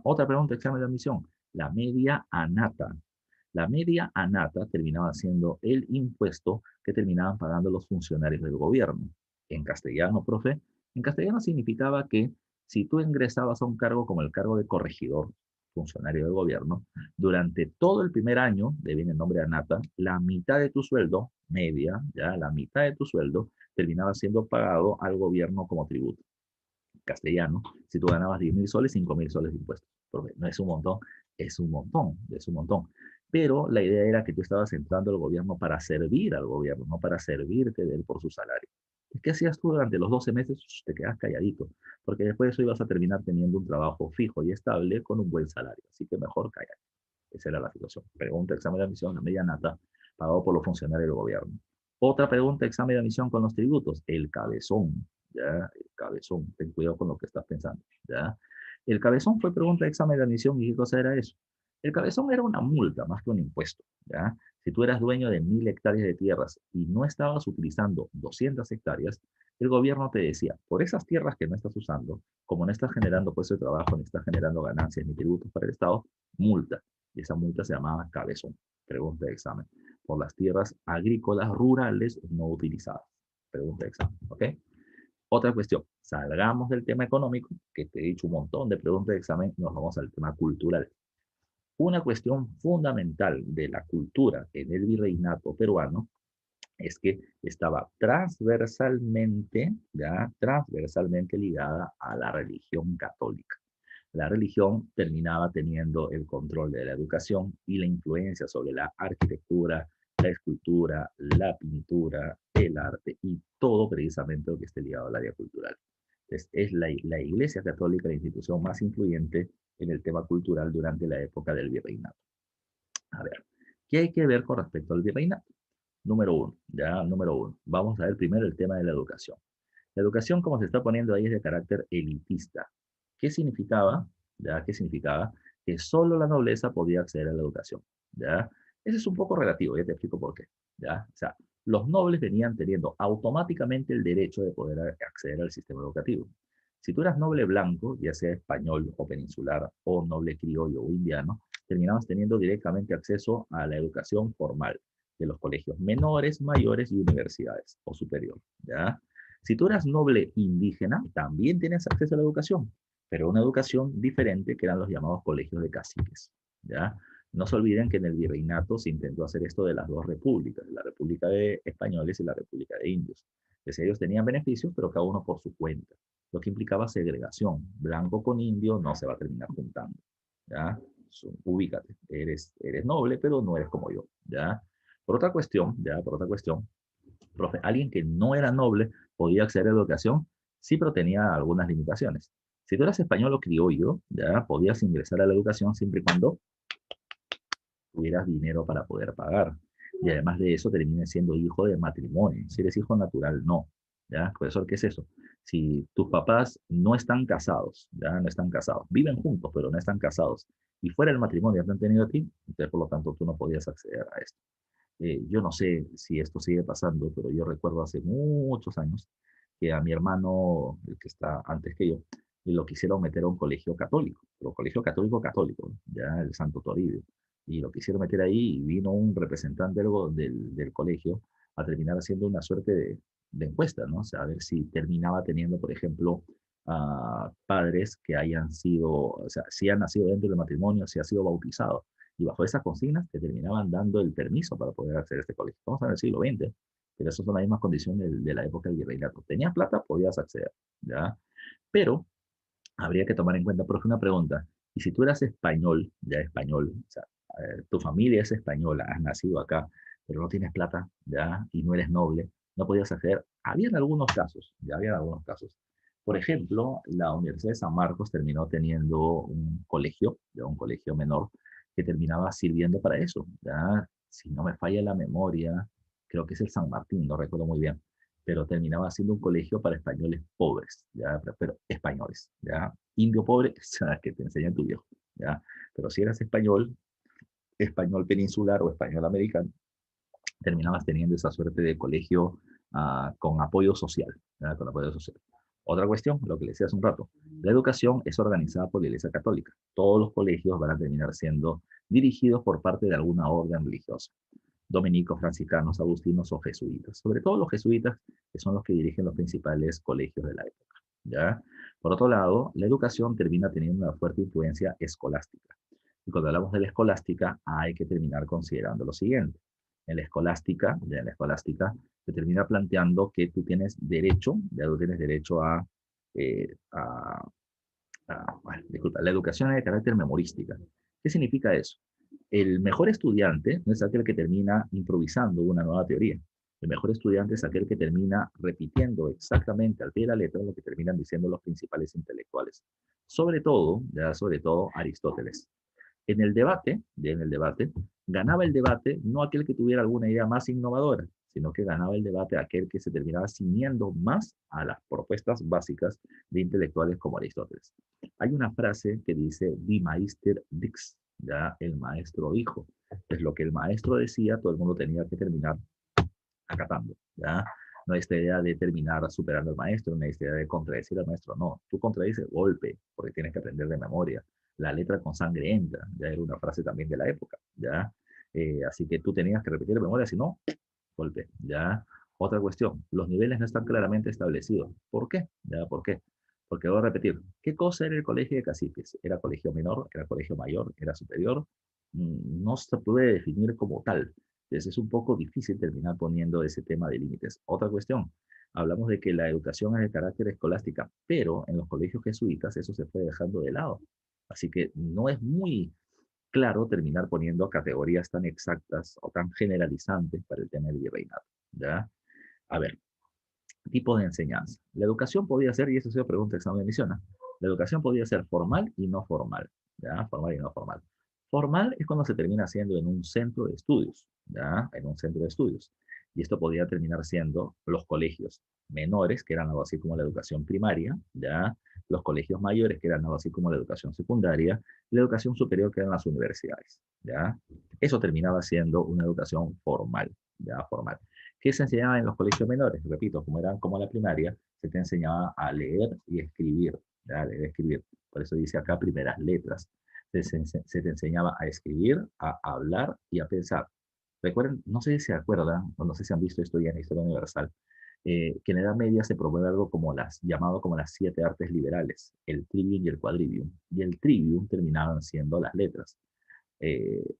Otra pregunta de examen de admisión. La media anata. La media anata terminaba siendo el impuesto que terminaban pagando los funcionarios del gobierno. En castellano, profe, en castellano significaba que si tú ingresabas a un cargo como el cargo de corregidor, funcionario del gobierno, durante todo el primer año, de bien el nombre anata, la mitad de tu sueldo, media, ya la mitad de tu sueldo, terminaba siendo pagado al gobierno como tributo castellano, si tú ganabas 10.000 soles, 5.000 soles de impuestos. Porque no es un montón, es un montón, es un montón. Pero la idea era que tú estabas entrando al gobierno para servir al gobierno, no para servirte de él por su salario. ¿Qué hacías tú durante los 12 meses? Te quedas calladito, porque después de eso ibas a terminar teniendo un trabajo fijo y estable con un buen salario. Así que mejor callar. Esa era la situación. Pregunta, examen de admisión, la media nata, pagado por los funcionarios del gobierno. Otra pregunta, examen de admisión con los tributos, el cabezón. ¿Ya? El cabezón, ten cuidado con lo que estás pensando. ¿Ya? El cabezón fue pregunta de examen de admisión y ¿qué cosa era eso? El cabezón era una multa más que un impuesto. ¿Ya? Si tú eras dueño de 1.000 hectáreas de tierras y no estabas utilizando 200 hectáreas, el gobierno te decía, por esas tierras que no estás usando, como no estás generando puestos de trabajo, ni estás generando ganancias ni tributos para el Estado, multa. Y esa multa se llamaba cabezón. Pregunta de examen. Por las tierras agrícolas rurales no utilizadas. Pregunta de examen. ¿Ok? Otra cuestión. Salgamos del tema económico, que te he dicho un montón de preguntas de examen, y nos vamos al tema cultural. Una cuestión fundamental de la cultura en el virreinato peruano es que estaba transversalmente, ya, transversalmente ligada a la religión católica. La religión terminaba teniendo el control de la educación y la influencia sobre la arquitectura, la escultura, la pintura, el arte y todo precisamente lo que esté ligado al área cultural. Entonces, es la Iglesia Católica la institución más influyente en el tema cultural durante la época del virreinato. A ver, ¿qué hay que ver con respecto al virreinato? Número uno, ya, número uno. Vamos a ver primero el tema de la educación. La educación, como se está poniendo ahí, es de carácter elitista. ¿Qué significaba? ¿Ya? ¿Qué significaba? Que solo la nobleza podía acceder a la educación. ¿Ya? Eso es un poco relativo, ya te explico por qué. ¿Ya? O sea, los nobles venían teniendo automáticamente el derecho de poder acceder al sistema educativo. Si tú eras noble blanco, ya sea español o peninsular, o noble criollo o indiano, terminabas teniendo directamente acceso a la educación formal de los colegios menores, mayores y universidades o superior. ¿Ya? Si tú eras noble indígena, también tienes acceso a la educación, pero una educación diferente que eran los llamados colegios de caciques. ¿Ya? No se olviden que en el virreinato se intentó hacer esto de las dos repúblicas, la República de Españoles y la República de Indios. Entonces ellos tenían beneficios, pero cada uno por su cuenta, lo que implicaba segregación. Blanco con indio no se va a terminar juntando. ¿Ya? ubícate, eres noble, pero no eres como yo, ¿ya? Por otra cuestión, ¿ya? Por otra cuestión, profe, alguien que no era noble podía acceder a la educación, sí, pero tenía algunas limitaciones. Si tú eras español o criollo, ya podías ingresar a la educación siempre y cuando tuvieras dinero para poder pagar. Y además de eso, termines siendo hijo de matrimonio. Si eres hijo natural, no. ¿Ya? Profesor, ¿qué es eso? Si tus papás no están casados, ya no están casados, viven juntos, pero no están casados, y fuera del matrimonio te han tenido a ti, entonces por lo tanto tú no podías acceder a esto. Yo no sé si esto sigue pasando, pero yo recuerdo hace muchos años que a mi hermano, el que está antes que yo, lo quisieron meter a un colegio católico, pero colegio católico católico, ya el Santo Toribio. Y lo quisieron meter ahí y vino un representante del colegio a terminar haciendo una suerte de encuesta, ¿no? O sea, a ver si terminaba teniendo, por ejemplo, padres que hayan sido, o sea, si han nacido dentro del matrimonio, si ha sido bautizado. Y bajo esas consignas te terminaban dando el permiso para poder acceder a este colegio. Estamos en el siglo XX, pero esas son las mismas condiciones de la época del virreinato. Tenías plata, podías acceder, ¿ya? Pero habría que tomar en cuenta, profe, una pregunta. Y si tú eras español, ya español, o sea, tu familia es española, has nacido acá, pero no tienes plata, ya, y no eres noble, no podías acceder. Habían algunos casos, ya habían algunos casos. Por ejemplo, la Universidad de San Marcos terminó teniendo un colegio, ya un colegio menor, que terminaba sirviendo para eso, ya. Si no me falla la memoria, creo que es el San Martín, no recuerdo muy bien, pero terminaba siendo un colegio para españoles pobres, ¿ya? Pero españoles, ¿ya? Indio pobre, o sea, que te enseñan tu viejo, ¿ya? Pero si eras español, español peninsular o español americano, terminabas teniendo esa suerte de colegio con apoyo social, ¿ya? Con apoyo social. Otra cuestión, lo que le decía hace un rato, la educación es organizada por la Iglesia Católica. Todos los colegios van a terminar siendo dirigidos por parte de alguna orden religiosa, dominicos, franciscanos, agustinos o jesuitas. Sobre todo los jesuitas, que son los que dirigen los principales colegios de la época, ¿ya? Por otro lado, la educación termina teniendo una fuerte influencia escolástica. Y cuando hablamos de la escolástica, hay que terminar considerando lo siguiente. En la escolástica se termina planteando que tú tienes derecho, ya tú tienes derecho eh, a, bueno, disculpa, la educación es de carácter memorística. ¿Qué significa eso? El mejor estudiante no es aquel que termina improvisando una nueva teoría. El mejor estudiante es aquel que termina repitiendo exactamente al pie de la letra lo que terminan diciendo los principales intelectuales. Sobre todo, ya sobre todo Aristóteles. En el debate, ganaba el debate no aquel que tuviera alguna idea más innovadora, sino que ganaba el debate aquel que se terminaba ciñendo más a las propuestas básicas de intelectuales como Aristóteles. Hay una frase que dice, "Die Meister dix", ya el maestro dijo. Es lo que el maestro decía, todo el mundo tenía que terminar acatando, ¿ya? No hay esta idea de terminar superando al maestro, no hay esta idea de contradecir al maestro, no. Tú contradices golpe, porque tienes que aprender de memoria. La letra con sangre entra, ya era una frase también de la época, ¿ya? Así que tú tenías que repetir de memoria, si no, golpe, ¿ya? Otra cuestión, los niveles no están claramente establecidos. ¿Por qué? ¿Ya? ¿Por qué? Porque voy a repetir, ¿qué cosa era el colegio de caciques? ¿Era colegio menor? ¿Era colegio mayor? ¿Era superior? No se puede definir como tal. Entonces es un poco difícil terminar poniendo ese tema de límites. Otra cuestión, hablamos de que la educación es de carácter escolástica, pero en los colegios jesuitas eso se fue dejando de lado. Así que no es muy claro terminar poniendo categorías tan exactas o tan generalizantes para el tema del virreinato, ¿ya? A ver, tipos de enseñanza. La educación podía ser, y eso se pregunta el examen de admisión, ¿eh? La educación podía ser formal y no formal, ¿ya? Formal y no formal. Formal es cuando se termina haciendo en un centro de estudios, ¿ya? En un centro de estudios. Y esto podía terminar siendo los colegios menores, que eran algo así como la educación primaria, ¿ya? Los colegios mayores, que eran algo así como la educación secundaria, y la educación superior, que eran las universidades, ¿ya? Eso terminaba siendo una educación formal, ¿ya? Formal. ¿Qué se enseñaba en los colegios menores? Repito, como eran como la primaria, se te enseñaba a leer y escribir, ¿ya? Leer y escribir. Por eso dice acá primeras letras. Se te enseñaba a escribir, a hablar y a pensar. Recuerden, no sé si se acuerdan, o no sé si han visto esto ya en la Historia Universal, que en la Edad Media se promueve algo como llamado como las 7 artes liberales, el trivium y el quadrivium. Y el trivium terminaban siendo las letras.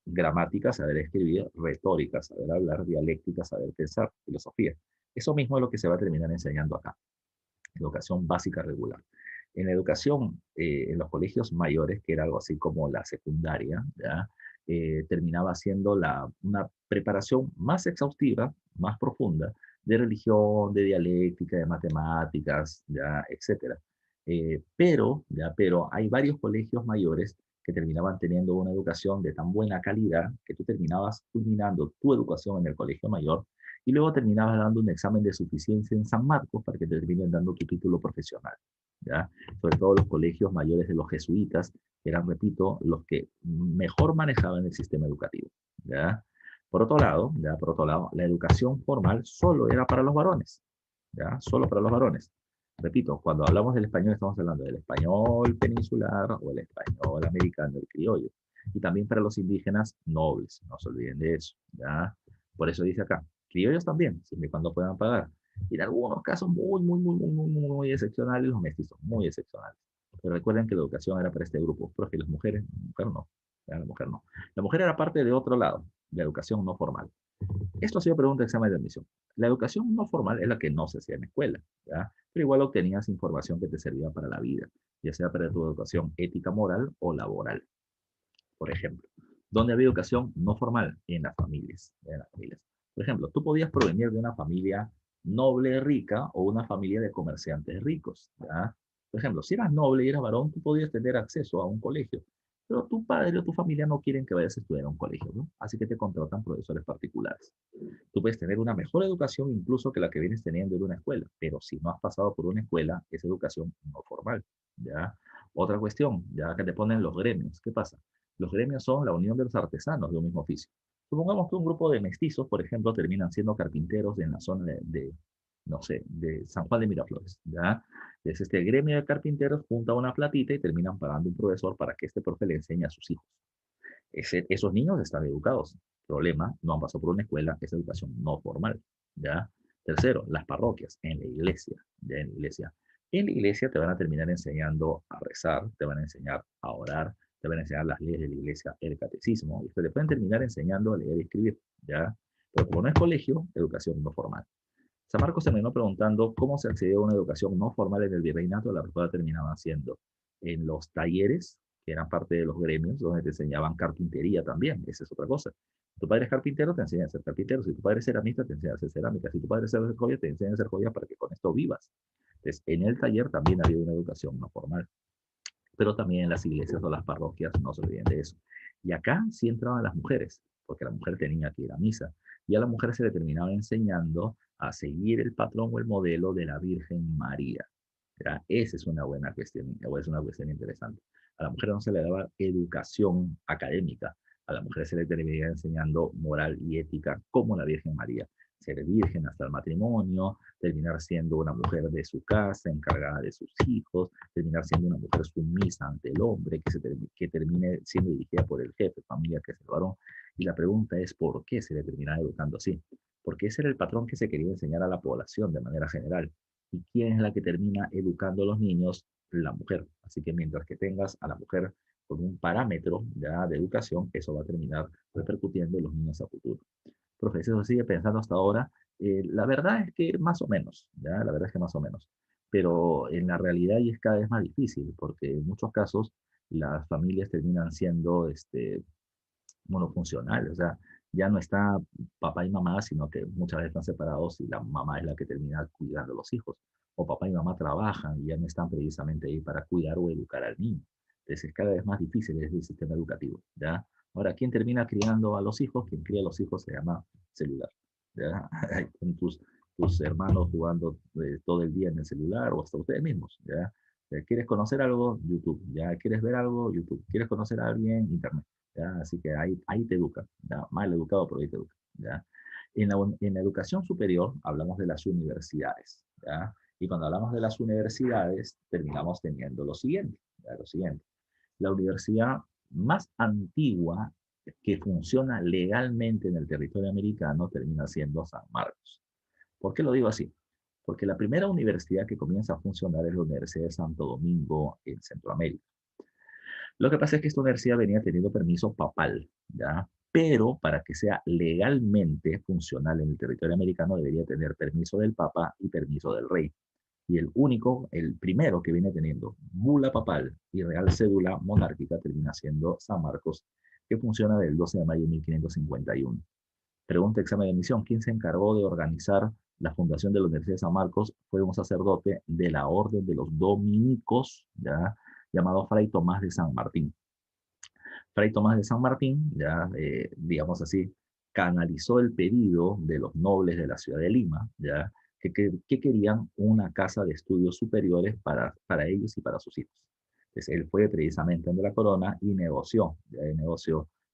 Gramática, saber escribir; retórica, saber hablar; dialéctica, saber pensar; filosofía. Eso mismo es lo que se va a terminar enseñando acá. Educación básica regular. En la educación, en los colegios mayores, que era algo así como la secundaria, ¿ya? Terminaba siendo una preparación más exhaustiva, más profunda, de religión, de dialéctica, de matemáticas, ¿ya? Etcétera. Pero hay varios colegios mayores que terminaban teniendo una educación de tan buena calidad que tú terminabas culminando tu educación en el colegio mayor y luego terminabas dando un examen de suficiencia en San Marcos para que te terminen dando tu título profesional, ¿ya? Sobre todo los colegios mayores de los jesuitas, que eran, repito, los que mejor manejaban el sistema educativo, ¿ya? Por otro lado, la educación formal solo era para los varones, ¿ya? Solo para los varones. Repito, cuando hablamos del español estamos hablando del español peninsular o el español americano, el criollo. Y también para los indígenas nobles, no se olviden de eso, ¿ya? Por eso dice acá, criollos también, siempre y cuando puedan pagar. Y en algunos casos muy excepcionales, los mestizos, muy excepcionales. Pero recuerden que la educación era para este grupo, porque las mujeres, la mujer no, ya, la mujer no. La mujer era parte de otro lado, la educación no formal. Esto ha sido pregunta de examen de admisión. La educación no formal es la que no se hacía en la escuela, ¿ya? Pero igual obtenías información que te servía para la vida, ya sea para tu educación ética, moral o laboral, por ejemplo. ¿Dónde había educación no formal? En las familias, en las familias. Por ejemplo, tú podías provenir de una familia noble, rica, o una familia de comerciantes ricos, ¿ya? Por ejemplo, si eras noble y eras varón, tú podías tener acceso a un colegio, pero tu padre o tu familia no quieren que vayas a estudiar a un colegio, ¿no? Así que te contratan profesores particulares. Tú puedes tener una mejor educación incluso que la que vienes teniendo en una escuela, pero si no has pasado por una escuela, es educación no formal, ¿ya? Otra cuestión, ya que te ponen los gremios, ¿qué pasa? Los gremios son la unión de los artesanos de un mismo oficio. Supongamos que un grupo de mestizos, por ejemplo, terminan siendo carpinteros en la zona no sé, de San Juan de Miraflores, ¿ya? Entonces, este gremio de carpinteros junta una platita y terminan pagando un profesor para que este profe le enseñe a sus hijos. Esos niños están educados. Problema, no han pasado por una escuela, es educación no formal, ¿ya? Tercero, las parroquias, en la iglesia, ¿ya? En la iglesia. En la iglesia te van a terminar enseñando a rezar, te van a enseñar a orar, te van a enseñar las leyes de la iglesia, el catecismo, y te pueden terminar enseñando a leer y escribir, ¿ya? Pero como no es colegio, educación no formal. San Marcos terminó preguntando cómo se accedió a una educación no formal en el virreinato. La respuesta terminaba siendo en los talleres, que eran parte de los gremios, donde te enseñaban carpintería también. Esa es otra cosa. Si tu padre es carpintero, te enseña a ser carpintero. Si tu padre es ceramista, te enseña a hacer cerámica. Si tu padre es hacer joya, te enseña a hacer joya para que con esto vivas. Entonces, en el taller también había una educación no formal, pero también en las iglesias o las parroquias, no se olviden de eso. Y acá sí entraban las mujeres, porque la mujer tenía que ir a misa, y a la mujer se le terminaba enseñando a seguir el patrón o el modelo de la Virgen María. ¿Ya? Esa es una buena cuestión, o es una cuestión interesante. A la mujer no se le daba educación académica, a la mujer se le terminaba enseñando moral y ética como la Virgen María. Ser virgen hasta el matrimonio, terminar siendo una mujer de su casa, encargada de sus hijos, terminar siendo una mujer sumisa ante el hombre, que termine siendo dirigida por el jefe de familia, que es el varón. Y la pregunta es, ¿por qué se le termina educando así? Porque ese era el patrón que se quería enseñar a la población de manera general. ¿Y quién es la que termina educando a los niños? La mujer. Así que mientras que tengas a la mujer con un parámetro ya de educación, eso va a terminar repercutiendo en los niños a futuro. Profe, eso sigue pensando hasta ahora. La verdad es que más o menos, ¿ya? La verdad es que más o menos. Pero en la realidad y es cada vez más difícil, porque en muchos casos las familias terminan siendo monofuncionales, o sea, ya no está papá y mamá, sino que muchas veces están separados y la mamá es la que termina cuidando a los hijos. O papá y mamá trabajan y ya no están precisamente ahí para cuidar o educar al niño. Entonces, cada vez más difícil es el sistema educativo, ¿ya? Ahora, ¿quién termina criando a los hijos? Quien cría a los hijos se llama celular, ¿ya? Con tus hermanos jugando todo el día en el celular o hasta ustedes mismos, ¿ya? ¿Quieres conocer algo? YouTube, ¿ya? ¿Quieres ver algo? YouTube. ¿Quieres conocer a alguien? Internet. ¿Ya? Así que ahí te educan, ¿ya? Mal educado, pero ahí te educan, ¿ya? En la educación superior hablamos de las universidades, ¿ya? Y cuando hablamos de las universidades, terminamos teniendo lo siguiente, ¿ya? Lo siguiente. La universidad más antigua que funciona legalmente en el territorio americano termina siendo San Marcos. ¿Por qué lo digo así? Porque la primera universidad que comienza a funcionar es la Universidad de Santo Domingo en Centroamérica. Lo que pasa es que esta universidad venía teniendo permiso papal, ¿ya? Pero para que sea legalmente funcional en el territorio americano debería tener permiso del Papa y permiso del Rey. Y el primero que viene teniendo bula papal y real cédula monárquica termina siendo San Marcos, que funciona del 12 de mayo de 1551. Pregunta examen de admisión. ¿Quién se encargó de organizar la fundación de la Universidad de San Marcos? Fue un sacerdote de la Orden de los Dominicos, ¿ya? Llamado Fray Tomás de San Martín. Fray Tomás de San Martín, ya, digamos así, canalizó el pedido de los nobles de la ciudad de Lima, ya, que querían una casa de estudios superiores para ellos y para sus hijos. Entonces, él fue precisamente ante la corona y negoció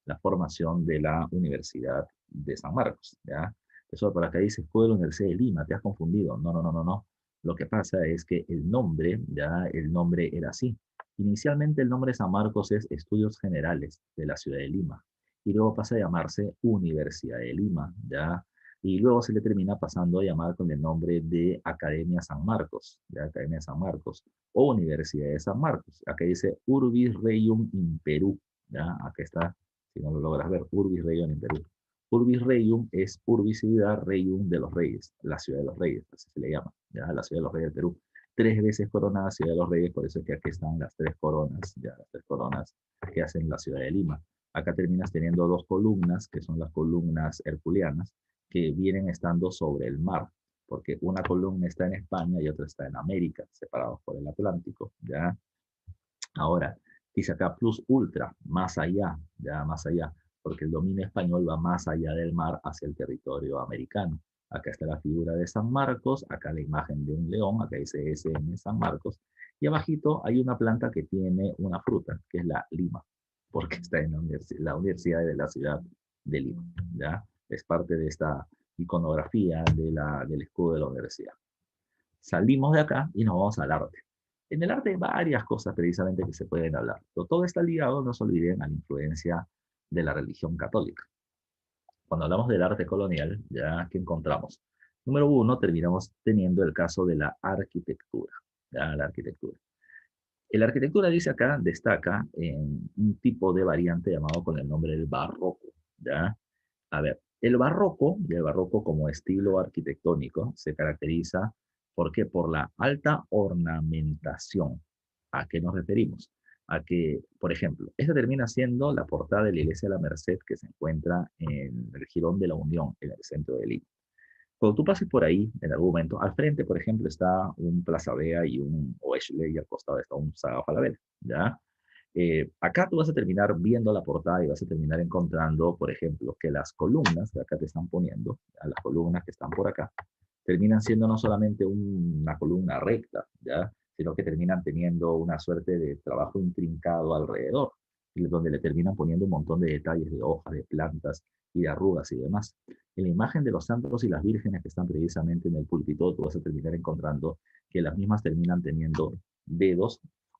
la formación de la Universidad de San Marcos. ¿Ya? Eso por acá dice, fue de la Universidad de Lima, te has confundido. No, no, no, no, no. Lo que pasa es que el nombre era así. Inicialmente el nombre de San Marcos es Estudios Generales de la ciudad de Lima y luego pasa a llamarse Universidad de Lima, ¿ya? Y luego se le termina pasando a llamar con el nombre de Academia San Marcos, ¿ya? Academia San Marcos o Universidad de San Marcos. Acá dice Urbis Reium in Perú, ¿ya? Acá está, si no lo logras ver, Urbis Reium in Perú. Urbis Reium es Urbis ciudad, Reium de los Reyes, la ciudad de los Reyes, así se le llama, ¿ya? La ciudad de los Reyes del Perú. 3 veces coronada Ciudad de los Reyes, por eso es que aquí están las 3 coronas, ya las 3 coronas que hacen la ciudad de Lima. Acá terminas teniendo 2 columnas, que son las columnas herculeanas, que vienen estando sobre el mar, porque una columna está en España y otra está en América, separados por el Atlántico, ¿ya? Ahora, dice acá plus ultra, más allá, ya más allá, porque el dominio español va más allá del mar hacia el territorio americano. Acá está la figura de San Marcos, acá la imagen de un león, acá dice SM San Marcos, y abajito hay una planta que tiene una fruta, que es la lima, porque está en la universidad de la ciudad de Lima, ¿ya? Es parte de esta iconografía del escudo de la universidad. Salimos de acá y nos vamos al arte. En el arte hay varias cosas precisamente que se pueden hablar, pero todo está ligado, no se olviden, a la influencia de la religión católica. Cuando hablamos del arte colonial, ya que encontramos, número uno, terminamos teniendo el caso de la arquitectura. ¿Ya? La arquitectura. La arquitectura, dice acá, destaca en un tipo de variante llamado con el nombre del barroco. ¿Ya? A ver, el barroco como estilo arquitectónico se caracteriza, ¿por qué? Por la alta ornamentación. ¿A qué nos referimos? A que, por ejemplo, esta termina siendo la portada de la iglesia de la Merced que se encuentra en el Jirón de la Unión, en el centro de Lima. Cuando tú pases por ahí, en algún momento, al frente, por ejemplo, está un Plaza Vea y un Oeshle, y al costado está un Saga Falabella, ¿ya? Acá tú vas a terminar viendo la portada y vas a terminar encontrando, por ejemplo, que las columnas que acá te están poniendo, ¿ya? Las columnas que están por acá, terminan siendo no solamente una columna recta, ¿ya? Sino que terminan teniendo una suerte de trabajo intrincado alrededor, donde le terminan poniendo un montón de detalles de hojas, de plantas y de arrugas y demás. En la imagen de los santos y las vírgenes que están precisamente en el púlpito, tú vas a terminar encontrando que las mismas terminan teniendo dedos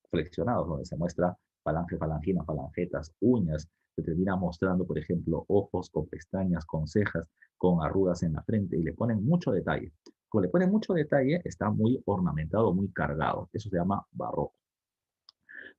flexionados, donde se muestra falange, falangina, falangetas, uñas, se termina mostrando, por ejemplo, ojos con pestañas, con cejas, con arrugas en la frente, y le ponen mucho detalle. Como le ponen mucho detalle, está muy ornamentado, muy cargado. Eso se llama barroco.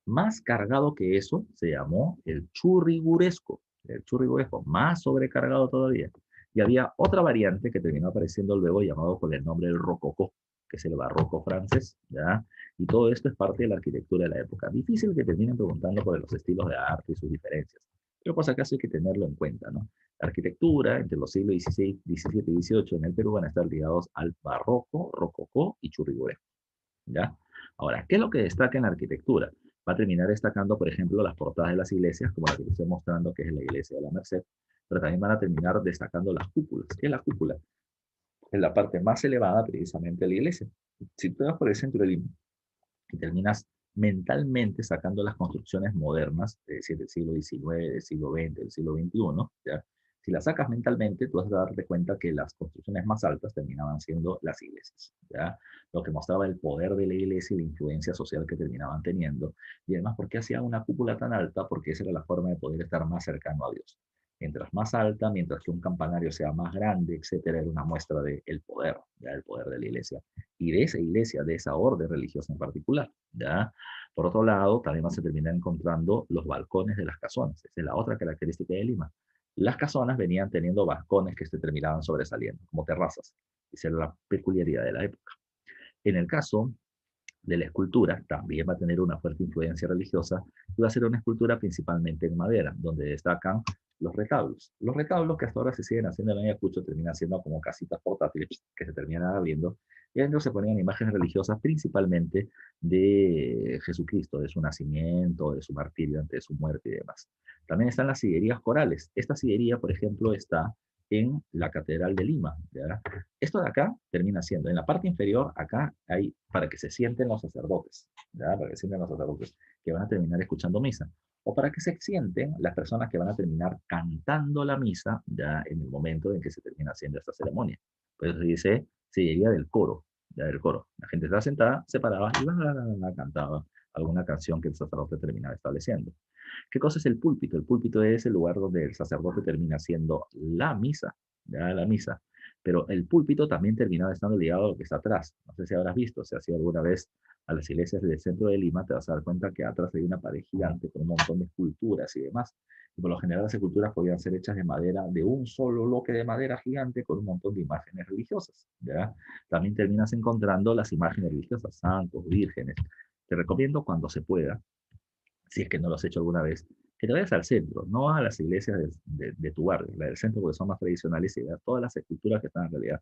Más cargado que eso se llamó el churriguresco. El churriguresco, más sobrecargado todavía. Y había otra variante que terminó apareciendo luego llamado con el nombre del rococó, que es el barroco francés, ¿ya? Y todo esto es parte de la arquitectura de la época. Difícil que terminen preguntando por los estilos de arte y sus diferencias, pero por si acaso hay que tenerlo en cuenta, ¿no? La arquitectura entre los siglos XVI, XVII y XVIII en el Perú van a estar ligados al barroco, rococó y churriguresco, ¿ya? Ahora, ¿qué es lo que destaca en la arquitectura? Va a terminar destacando, por ejemplo, las portadas de las iglesias, como la que les estoy mostrando, que es la iglesia de la Merced, pero también van a terminar destacando las cúpulas. ¿Qué es la cúpula? Es la parte más elevada precisamente de la iglesia. Si tú vas por el centro de Lima y terminas mentalmente sacando las construcciones modernas, es decir, del siglo XIX, del siglo XX, del siglo XXI, ¿ya? Si las sacas mentalmente, tú vas a darte cuenta que las construcciones más altas terminaban siendo las iglesias, ¿ya? Lo que mostraba el poder de la iglesia y la influencia social que terminaban teniendo. Y además, ¿por qué hacían una cúpula tan alta? Porque esa era la forma de poder estar más cercano a Dios. Mientras más alta, mientras que un campanario sea más grande, etcétera, era una muestra del poder, ¿ya? El poder de la iglesia. Y de esa iglesia, de esa orden religiosa en particular, ¿ya? Por otro lado, también se terminan encontrando los balcones de las casonas. Esa es la otra característica de Lima. Las casonas venían teniendo balcones que se terminaban sobresaliendo, como terrazas. Esa era la peculiaridad de la época. En el caso de la escultura, también va a tener una fuerte influencia religiosa y va a ser una escultura principalmente en madera, donde destacan los retablos. Los retablos que hasta ahora se siguen haciendo en Ayacucho terminan siendo como casitas portátiles que se terminan abriendo y adentro se ponían imágenes religiosas principalmente de Jesucristo, de su nacimiento, de su martirio ante su muerte y demás. También están las sillerías corales. Esta sillería, por ejemplo, está en la Catedral de Lima, ¿ya? Esto de acá termina siendo, en la parte inferior, acá hay para que se sienten los sacerdotes, ¿ya? Para que se sienten los sacerdotes que van a terminar escuchando misa, o para que se sienten las personas que van a terminar cantando la misa ya en el momento en que se termina haciendo esta ceremonia. Pues se dice sillería del coro, ya del coro. La gente estaba sentada, se paraba y cantaba alguna canción que el sacerdote terminaba estableciendo. ¿Qué cosa es el púlpito? El púlpito es el lugar donde el sacerdote termina haciendo la misa, ya la misa. Pero el púlpito también terminaba estando ligado a lo que está atrás. No sé si habrás visto, si has ido alguna vez a las iglesias del centro de Lima, te vas a dar cuenta que atrás hay una pared gigante con un montón de esculturas y demás. Y por lo general las esculturas podían ser hechas de madera, de un solo bloque de madera gigante con un montón de imágenes religiosas, ¿ya? También terminas encontrando las imágenes religiosas, santos, vírgenes. Te recomiendo cuando se pueda, si es que no lo has hecho alguna vez, que te vayas al centro, no a las iglesias de tu barrio, la del centro porque son más tradicionales y veas todas las esculturas que están en realidad.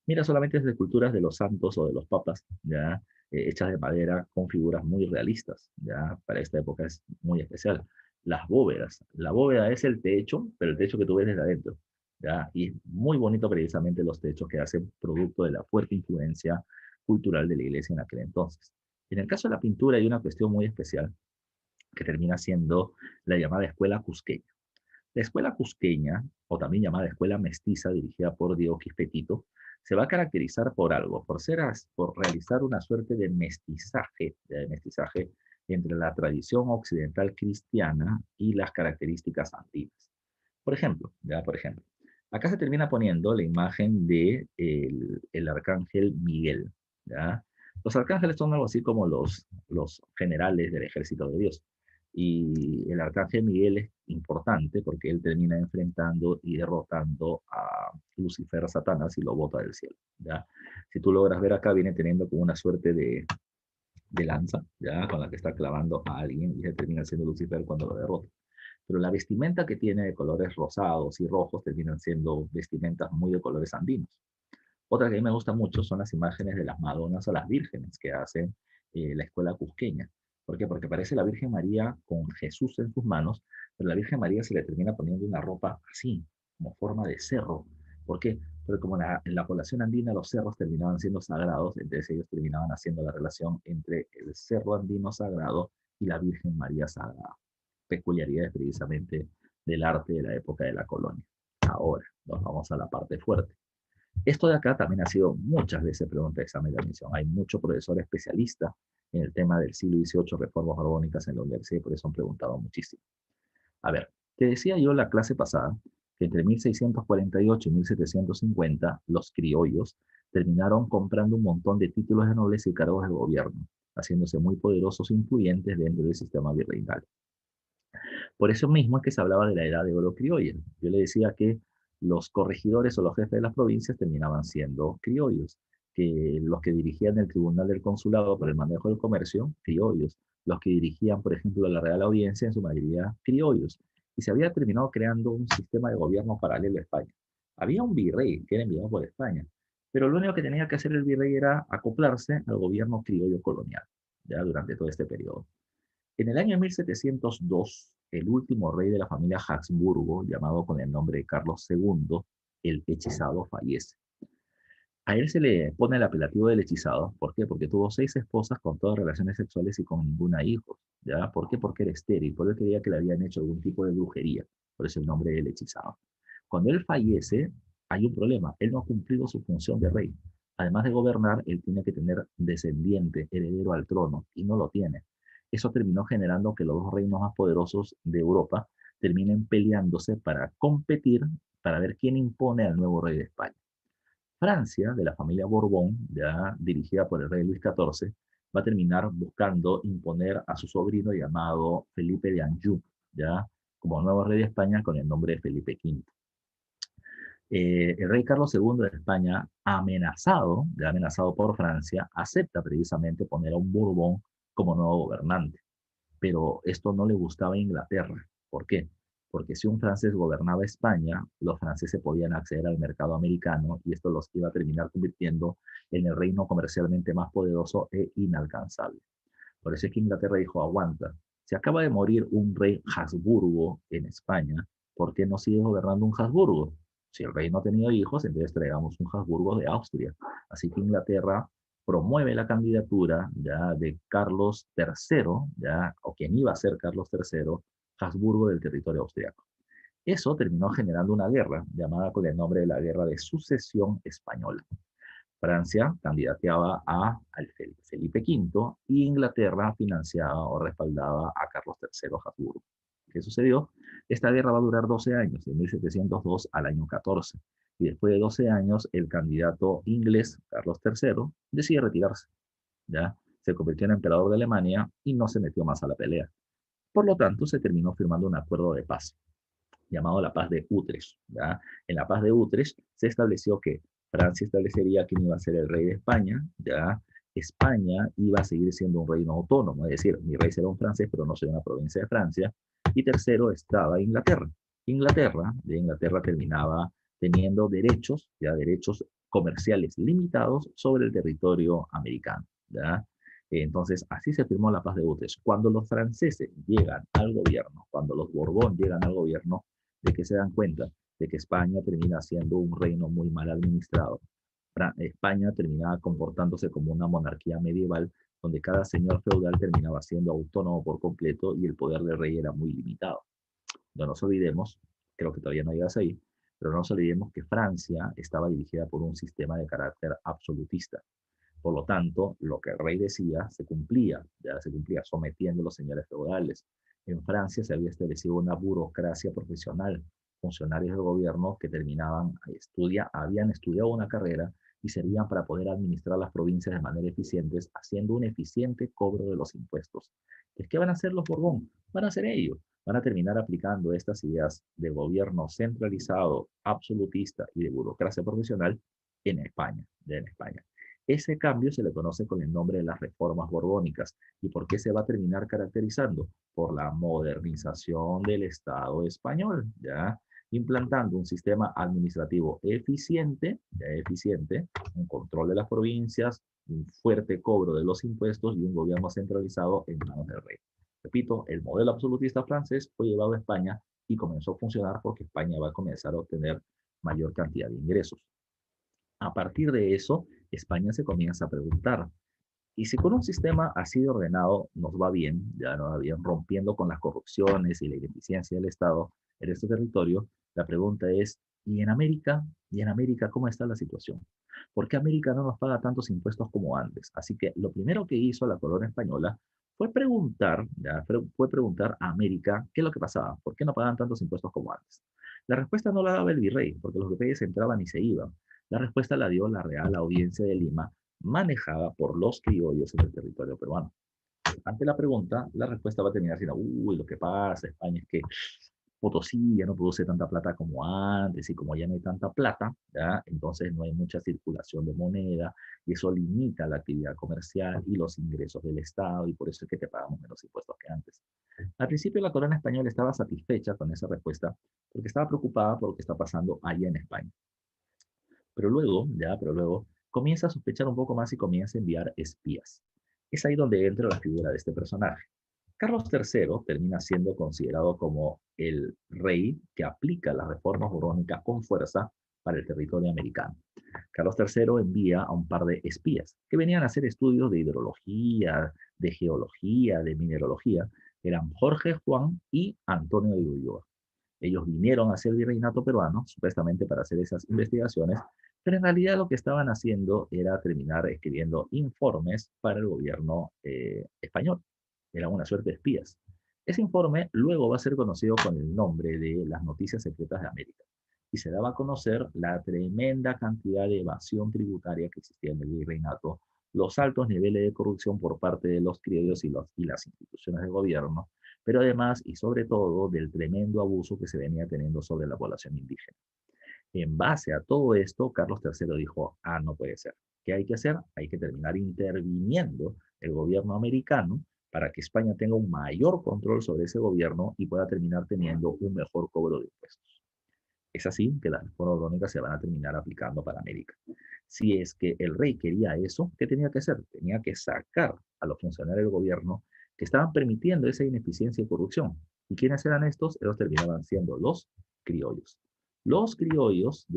Mira solamente las esculturas de los santos o de los papas, ya hechas de madera con figuras muy realistas, ya para esta época es muy especial. Las bóvedas, la bóveda es el techo, pero el techo que tú ves desde adentro, ya, y es muy bonito precisamente los techos que hacen producto de la fuerte influencia cultural de la iglesia en aquel entonces. En el caso de la pintura hay una cuestión muy especial que termina siendo la llamada escuela cusqueña. La escuela cusqueña, o también llamada escuela mestiza, dirigida por Diego Quispe-Quito, se va a caracterizar por algo, por realizar una suerte de mestizaje entre la tradición occidental cristiana y las características andinas. Por ejemplo, acá se termina poniendo la imagen de el arcángel Miguel, ¿ya? Los arcángeles son algo así como los generales del ejército de Dios. Y el arcángel Miguel es importante porque él termina enfrentando y derrotando a Lucifer, Satanás, y lo bota del cielo, ¿ya? Si tú logras ver acá, viene teniendo como una suerte de lanza, ¿ya? Con la que está clavando a alguien y él termina siendo Lucifer cuando lo derrota. Pero la vestimenta que tiene de colores rosados y rojos terminan siendo vestimentas muy de colores andinos. Otra que a mí me gusta mucho son las imágenes de las Madonas o las vírgenes que hacen la escuela cusqueña. ¿Por qué? Porque aparece la Virgen María con Jesús en sus manos, pero la Virgen María se le termina poniendo una ropa así, como forma de cerro. ¿Por qué? Porque como en la población andina los cerros terminaban siendo sagrados, entonces ellos terminaban haciendo la relación entre el cerro andino sagrado y la Virgen María sagrada. Peculiaridades precisamente del arte de la época de la colonia. Ahora, nos vamos a la parte fuerte. Esto de acá también ha sido muchas veces pregunta de examen de admisión. Hay mucho profesor especialista en el tema del siglo XVIII, reformas borbónicas en la universidad, y por eso han preguntado muchísimo. A ver, te decía yo en la clase pasada que entre 1648 y 1750 los criollos terminaron comprando un montón de títulos de nobleza y cargos de gobierno, haciéndose muy poderosos e influyentes dentro del sistema virreinal. Por eso mismo es que se hablaba de la edad de oro criolla. Yo le decía que los corregidores o los jefes de las provincias terminaban siendo criollos, que los que dirigían el tribunal del consulado por el manejo del comercio, criollos, los que dirigían, por ejemplo, la Real Audiencia, en su mayoría criollos, y se había terminado creando un sistema de gobierno paralelo a España. Había un virrey que era enviado por España, pero lo único que tenía que hacer el virrey era acoplarse al gobierno criollo colonial, ya durante todo este periodo. En el año 1702, el último rey de la familia Habsburgo, llamado con el nombre de Carlos II, el hechizado, fallece. A él se le pone el apelativo del hechizado. ¿Por qué? Porque tuvo 6 esposas con todas relaciones sexuales y con ninguna hijo. ¿Ya? ¿Por qué? Porque era estéril. Por eso creía que le habían hecho algún tipo de brujería. Por eso el nombre del hechizado. Cuando él fallece, hay un problema. Él no ha cumplido su función de rey. Además de gobernar, él tiene que tener descendiente, heredero al trono, y no lo tiene. Eso terminó generando que los dos reinos más poderosos de Europa terminen peleándose para competir, para ver quién impone al nuevo rey de España. Francia, de la familia Borbón, ya dirigida por el rey Luis XIV, va a terminar buscando imponer a su sobrino llamado Felipe de Anjou, ya como nuevo rey de España con el nombre de Felipe V. El rey Carlos II de España, amenazado por Francia, acepta precisamente poner a un Borbón como nuevo gobernante. Pero esto no le gustaba a Inglaterra. ¿Por qué? Porque si un francés gobernaba España, los franceses podían acceder al mercado americano y esto los iba a terminar convirtiendo en el reino comercialmente más poderoso e inalcanzable. Por eso es que Inglaterra dijo, aguanta, se acaba de morir un rey Habsburgo en España, ¿por qué no sigue gobernando un Habsburgo? Si el rey no ha tenido hijos, entonces traigamos un Habsburgo de Austria. Así que Inglaterra promueve la candidatura ya de Carlos III, ya, o quien iba a ser Carlos III, Habsburgo del territorio austriaco. Eso terminó generando una guerra llamada con el nombre de la Guerra de Sucesión Española. Francia candidateaba al Felipe V y Inglaterra financiaba o respaldaba a Carlos III Habsburgo. ¿Qué sucedió? Esta guerra va a durar 12 años, de 1702 al año 14. Y después de 12 años, el candidato inglés, Carlos III, decide retirarse. ¿Ya? Se convirtió en emperador de Alemania y no se metió más a la pelea. Por lo tanto, se terminó firmando un acuerdo de paz llamado la Paz de Utrecht. ¿Ya? En la Paz de Utrecht se estableció que Francia establecería quién iba a ser el rey de España, ¿ya? España iba a seguir siendo un reino autónomo, es decir, mi rey será un francés, pero no será una provincia de Francia. Y tercero estaba Inglaterra. Inglaterra terminaba teniendo derechos, ya derechos comerciales limitados sobre el territorio americano. ¿Ya? Entonces, así se firmó la Paz de Utrecht. Cuando los franceses llegan al gobierno, cuando los Borbón llegan al gobierno, de que se dan cuenta de que España termina siendo un reino muy mal administrado. España terminaba comportándose como una monarquía medieval donde cada señor feudal terminaba siendo autónomo por completo y el poder del rey era muy limitado. No nos olvidemos, creo que todavía no llegas ahí, pero no nos olvidemos que Francia estaba dirigida por un sistema de carácter absolutista. Por lo tanto, lo que el rey decía ya se cumplía sometiendo a los señores feudales. En Francia se había establecido una burocracia profesional, funcionarios del gobierno que habían estudiado una carrera y servían para poder administrar las provincias de manera eficiente, haciendo un eficiente cobro de los impuestos. ¿Qué van a hacer los Borbón? Van a hacer ello. Van a terminar aplicando estas ideas de gobierno centralizado, absolutista y de burocracia profesional en España. Ese cambio se le conoce con el nombre de las reformas borbónicas. ¿Y por qué se va a terminar caracterizando? Por la modernización del Estado español, ¿ya? Implantando un sistema administrativo eficiente, un control de las provincias, un fuerte cobro de los impuestos y un gobierno centralizado en manos del rey. Repito, el modelo absolutista francés fue llevado a España y comenzó a funcionar porque España va a comenzar a obtener mayor cantidad de ingresos. A partir de eso, España se comienza a preguntar, ¿y si con un sistema así de ordenado nos va bien, ya nos va bien, rompiendo con las corrupciones y la ineficiencia del Estado en este territorio? La pregunta es, ¿y en América? ¿Y en América cómo está la situación? ¿Por qué América no nos paga tantos impuestos como antes? Así que lo primero que hizo la corona española fue preguntar a América qué es lo que pasaba, por qué no pagaban tantos impuestos como antes. La respuesta no la daba el virrey, porque los virreyes entraban y se iban. La respuesta la dio la Real Audiencia de Lima, manejada por los criollos en el territorio peruano. Ante la pregunta, la respuesta va a terminar siendo, uy, lo que pasa, España, es que Potosí ya no produce tanta plata como antes y como ya no hay tanta plata, ¿ya? Entonces no hay mucha circulación de moneda y eso limita la actividad comercial y los ingresos del Estado y por eso es que te pagamos menos impuestos que antes. Al principio la corona española estaba satisfecha con esa respuesta porque estaba preocupada por lo que está pasando allá en España. Pero luego comienza a sospechar un poco más y comienza a enviar espías. Es ahí donde entra la figura de este personaje. Carlos III termina siendo considerado como el rey que aplica las reformas borbónicas con fuerza para el territorio americano. Carlos III envía a un par de espías que venían a hacer estudios de hidrología, de geología, de mineralogía. Eran Jorge Juan y Antonio de Ulloa. Ellos vinieron hacia el virreinato peruano, supuestamente para hacer esas investigaciones, pero en realidad lo que estaban haciendo era terminar escribiendo informes para el gobierno español. Eran una suerte de espías. Ese informe luego va a ser conocido con el nombre de las Noticias Secretas de América y se daba a conocer la tremenda cantidad de evasión tributaria que existía en el virreinato, los altos niveles de corrupción por parte de los criollos y las instituciones de gobierno, pero además y sobre todo del tremendo abuso que se venía teniendo sobre la población indígena. En base a todo esto, Carlos III dijo, ah, no puede ser. ¿Qué hay que hacer? Hay que terminar interviniendo el gobierno americano para que España tenga un mayor control sobre ese gobierno y pueda terminar teniendo un mejor cobro de impuestos. Es así que las reformas borbónicas se van a terminar aplicando para América. Si es que el rey quería eso, ¿qué tenía que hacer? Tenía que sacar a los funcionarios del gobierno que estaban permitiendo esa ineficiencia y corrupción. ¿Y quiénes eran estos? Ellos terminaban siendo los criollos. Los criollos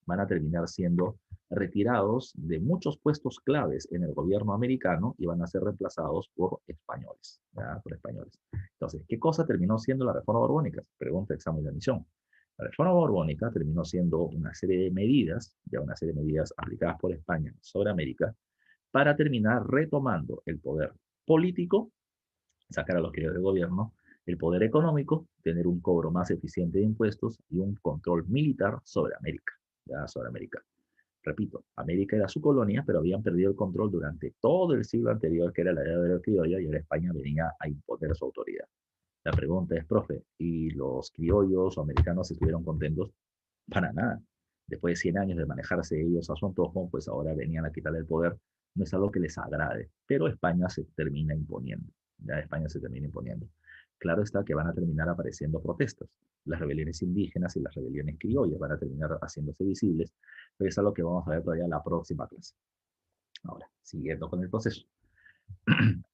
van a terminar siendo retirados de muchos puestos claves en el gobierno americano y van a ser reemplazados por españoles, ¿ya? Por españoles. Entonces, ¿qué cosa terminó siendo la reforma borbónica? Pregunta, examen de admisión. La reforma borbónica terminó siendo una serie de medidas, ya una serie de medidas aplicadas por España sobre América, para terminar retomando el poder político, sacar a los criollos del gobierno, el poder económico, tener un cobro más eficiente de impuestos y un control militar sobre América, ya sobre América. Repito, América era su colonia, pero habían perdido el control durante todo el siglo anterior, que era la edad de la criolla, y ahora España venía a imponer su autoridad. La pregunta es, profe, ¿y los criollos o americanos estuvieron contentos? Para nada. Después de 100 años de manejarse ellos a su antojo, pues ahora venían a quitarle el poder. No es algo que les agrade, pero España se termina imponiendo. Ya España se termina imponiendo. Claro está que van a terminar apareciendo protestas. Las rebeliones indígenas y las rebeliones criollas van a terminar haciéndose visibles, pero es algo que vamos a ver todavía en la próxima clase. Ahora, siguiendo con el proceso.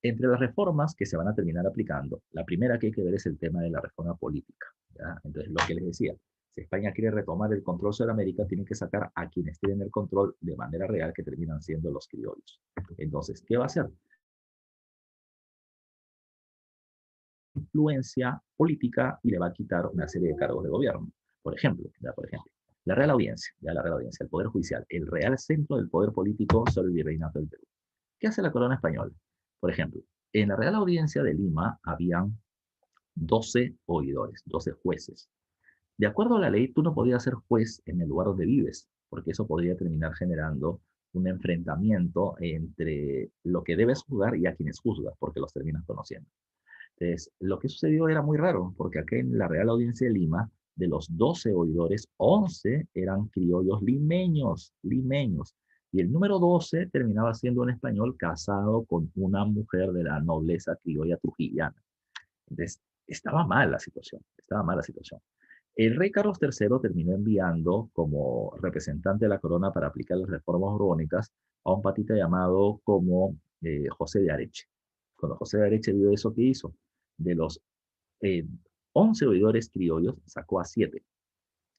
Entre las reformas que se van a terminar aplicando, la primera que hay que ver es el tema de la reforma política, ¿ya? Entonces, lo que les decía, si España quiere retomar el control sobre América, tiene que sacar a quienes tienen el control de manera real, que terminan siendo los criollos. Entonces, ¿qué va a hacer? Influencia política y le va a quitar una serie de cargos de gobierno. Por ejemplo, la Real Audiencia, el Poder Judicial, el real centro del poder político sobre el virreinato del Perú. ¿Qué hace la corona española? Por ejemplo, en la Real Audiencia de Lima habían 12 oidores, 12 jueces. De acuerdo a la ley, tú no podías ser juez en el lugar donde vives, porque eso podría terminar generando un enfrentamiento entre lo que debes juzgar y a quienes juzgas, porque los terminas conociendo. Entonces, lo que sucedió era muy raro, porque acá en la Real Audiencia de Lima, de los 12 oidores, 11 eran criollos limeños, y el número 12 terminaba siendo un español casado con una mujer de la nobleza criolla trujillana. Entonces, estaba mal la situación, estaba mal la situación. El rey Carlos III terminó enviando como representante de la corona para aplicar las reformas borbónicas a un patita llamado como José de Areche. Cuando José de Areche vio eso, ¿qué hizo? De los eh, 11 oidores criollos, sacó a 7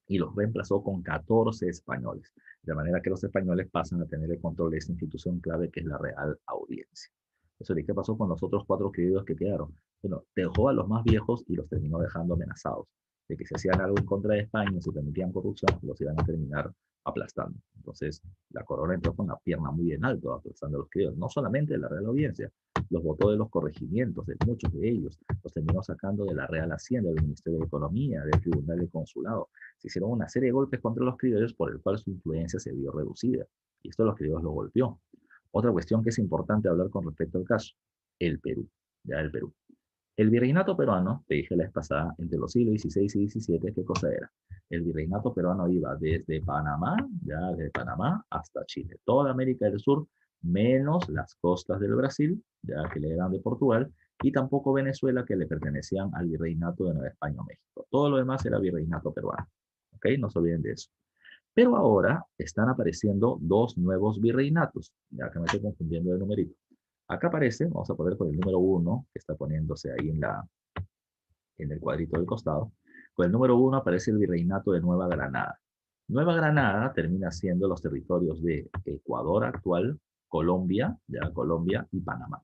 y los reemplazó con 14 españoles, de manera que los españoles pasan a tener el control de esta institución clave que es la Real Audiencia. Eso de qué pasó con los otros 4 criollos que quedaron. Bueno, dejó a los más viejos y los terminó dejando amenazados de que si hacían algo en contra de España, si permitían corrupción, los iban a terminar aplastando. Entonces, la corona entró con la pierna muy en alto, aplastando a los criollos, no solamente de la Real Audiencia, los votó de los corregimientos, de muchos de ellos, los terminó sacando de la Real Hacienda, del Ministerio de Economía, del Tribunal de Consulado. Se hicieron una serie de golpes contra los criollos por el cual su influencia se vio reducida. Y esto los criollos lo golpeó. Otra cuestión que es importante hablar con respecto al caso, el Perú. Ya el Perú. El virreinato peruano, te dije la vez pasada, entre los siglos XVI y XVII, ¿qué cosa era? El virreinato peruano iba desde Panamá, ya de Panamá hasta Chile, toda América del Sur, menos las costas del Brasil, ya que le eran de Portugal, y tampoco Venezuela, que le pertenecían al virreinato de Nueva España o México. Todo lo demás era virreinato peruano. ¿Ok? No se olviden de eso. Pero ahora están apareciendo 2 nuevos virreinatos, ya que me estoy confundiendo de numerito. Acá aparece, vamos a poner con el número 1, que está poniéndose ahí en el cuadrito del costado. Con el número 1 aparece el virreinato de Nueva Granada. Nueva Granada termina siendo los territorios de Ecuador actual, Colombia, ya Colombia y Panamá.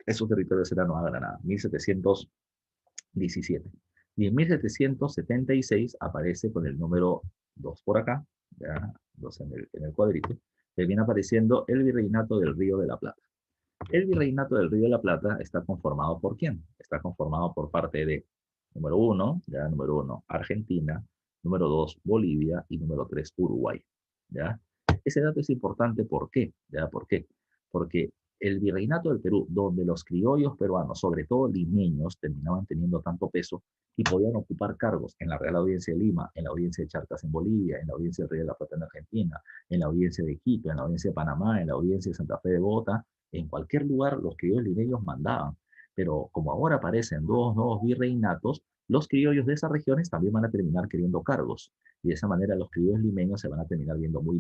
Esos territorios eran Nueva Granada, 1717. Y en 1776 aparece con el número 2 por acá, ya, 2 en el cuadrito, que viene apareciendo el virreinato del Río de la Plata. El virreinato del Río de la Plata está conformado por ¿quién? Está conformado por parte de, número 1, ya, número 1, Argentina, número 2, Bolivia y número 3, Uruguay, ¿ya? Ese dato es importante, ¿por qué? ¿Ya? ¿Por qué? Porque el virreinato del Perú, donde los criollos peruanos, sobre todo limeños, terminaban teniendo tanto peso y podían ocupar cargos en la Real Audiencia de Lima, en la Audiencia de Charcas en Bolivia, en la Audiencia del Rey de la Plata en Argentina, en la Audiencia de Quito, en la Audiencia de Panamá, en la Audiencia de Santa Fe de Bogotá, en cualquier lugar los criollos limeños mandaban. Pero como ahora aparecen dos nuevos virreinatos, los criollos de esas regiones también van a terminar queriendo cargos. Y de esa manera los criollos limeños se van a terminar viendo muy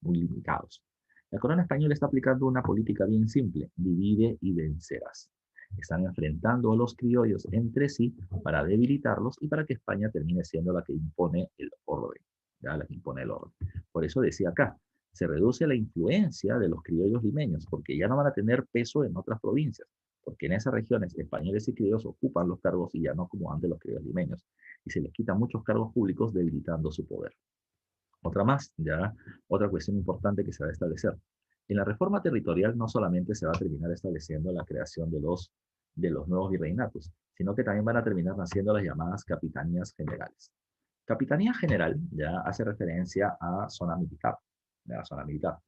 limitados. La corona española está aplicando una política bien simple: divide y vencerás. Están enfrentando a los criollos entre sí para debilitarlos y para que España termine siendo la que impone el orden. ¿Ya? La que impone el orden. Por eso decía acá, se reduce la influencia de los criollos limeños, porque ya no van a tener peso en otras provincias, porque en esas regiones españoles y criollos ocupan los cargos y ya no como antes los criollos limeños, y se les quitan muchos cargos públicos debilitando su poder. Otra más, ya, otra cuestión importante que se va a establecer. En la reforma territorial no solamente se va a terminar estableciendo la creación de los nuevos virreinatos, sino que también van a terminar naciendo las llamadas capitanías generales. Capitanía general ya hace referencia a zona militar, la zona militar.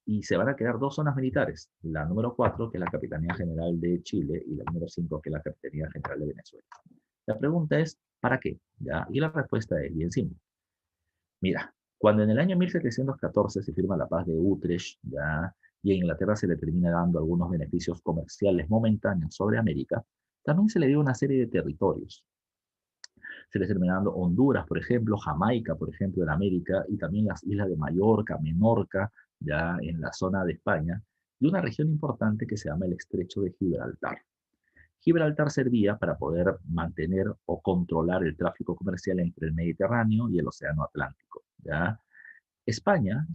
Y se van a crear dos zonas militares, la número 4, que es la Capitanía General de Chile, y la número 5, que es la Capitanía General de Venezuela. La pregunta es, ¿para qué? ¿Ya? Y la respuesta es bien simple. Mira, cuando en el año 1714 se firma la paz de Utrecht, ¿ya? Y a Inglaterra se le termina dando algunos beneficios comerciales momentáneos sobre América, también se le dio una serie de territorios. Se le termina dando Honduras, por ejemplo, Jamaica, por ejemplo, en América, y también las islas de Mallorca, Menorca, ya en la zona de España, y una región importante que se llama el Estrecho de Gibraltar. Gibraltar servía para poder mantener o controlar el tráfico comercial entre el Mediterráneo y el Océano Atlántico. ¿Ya? España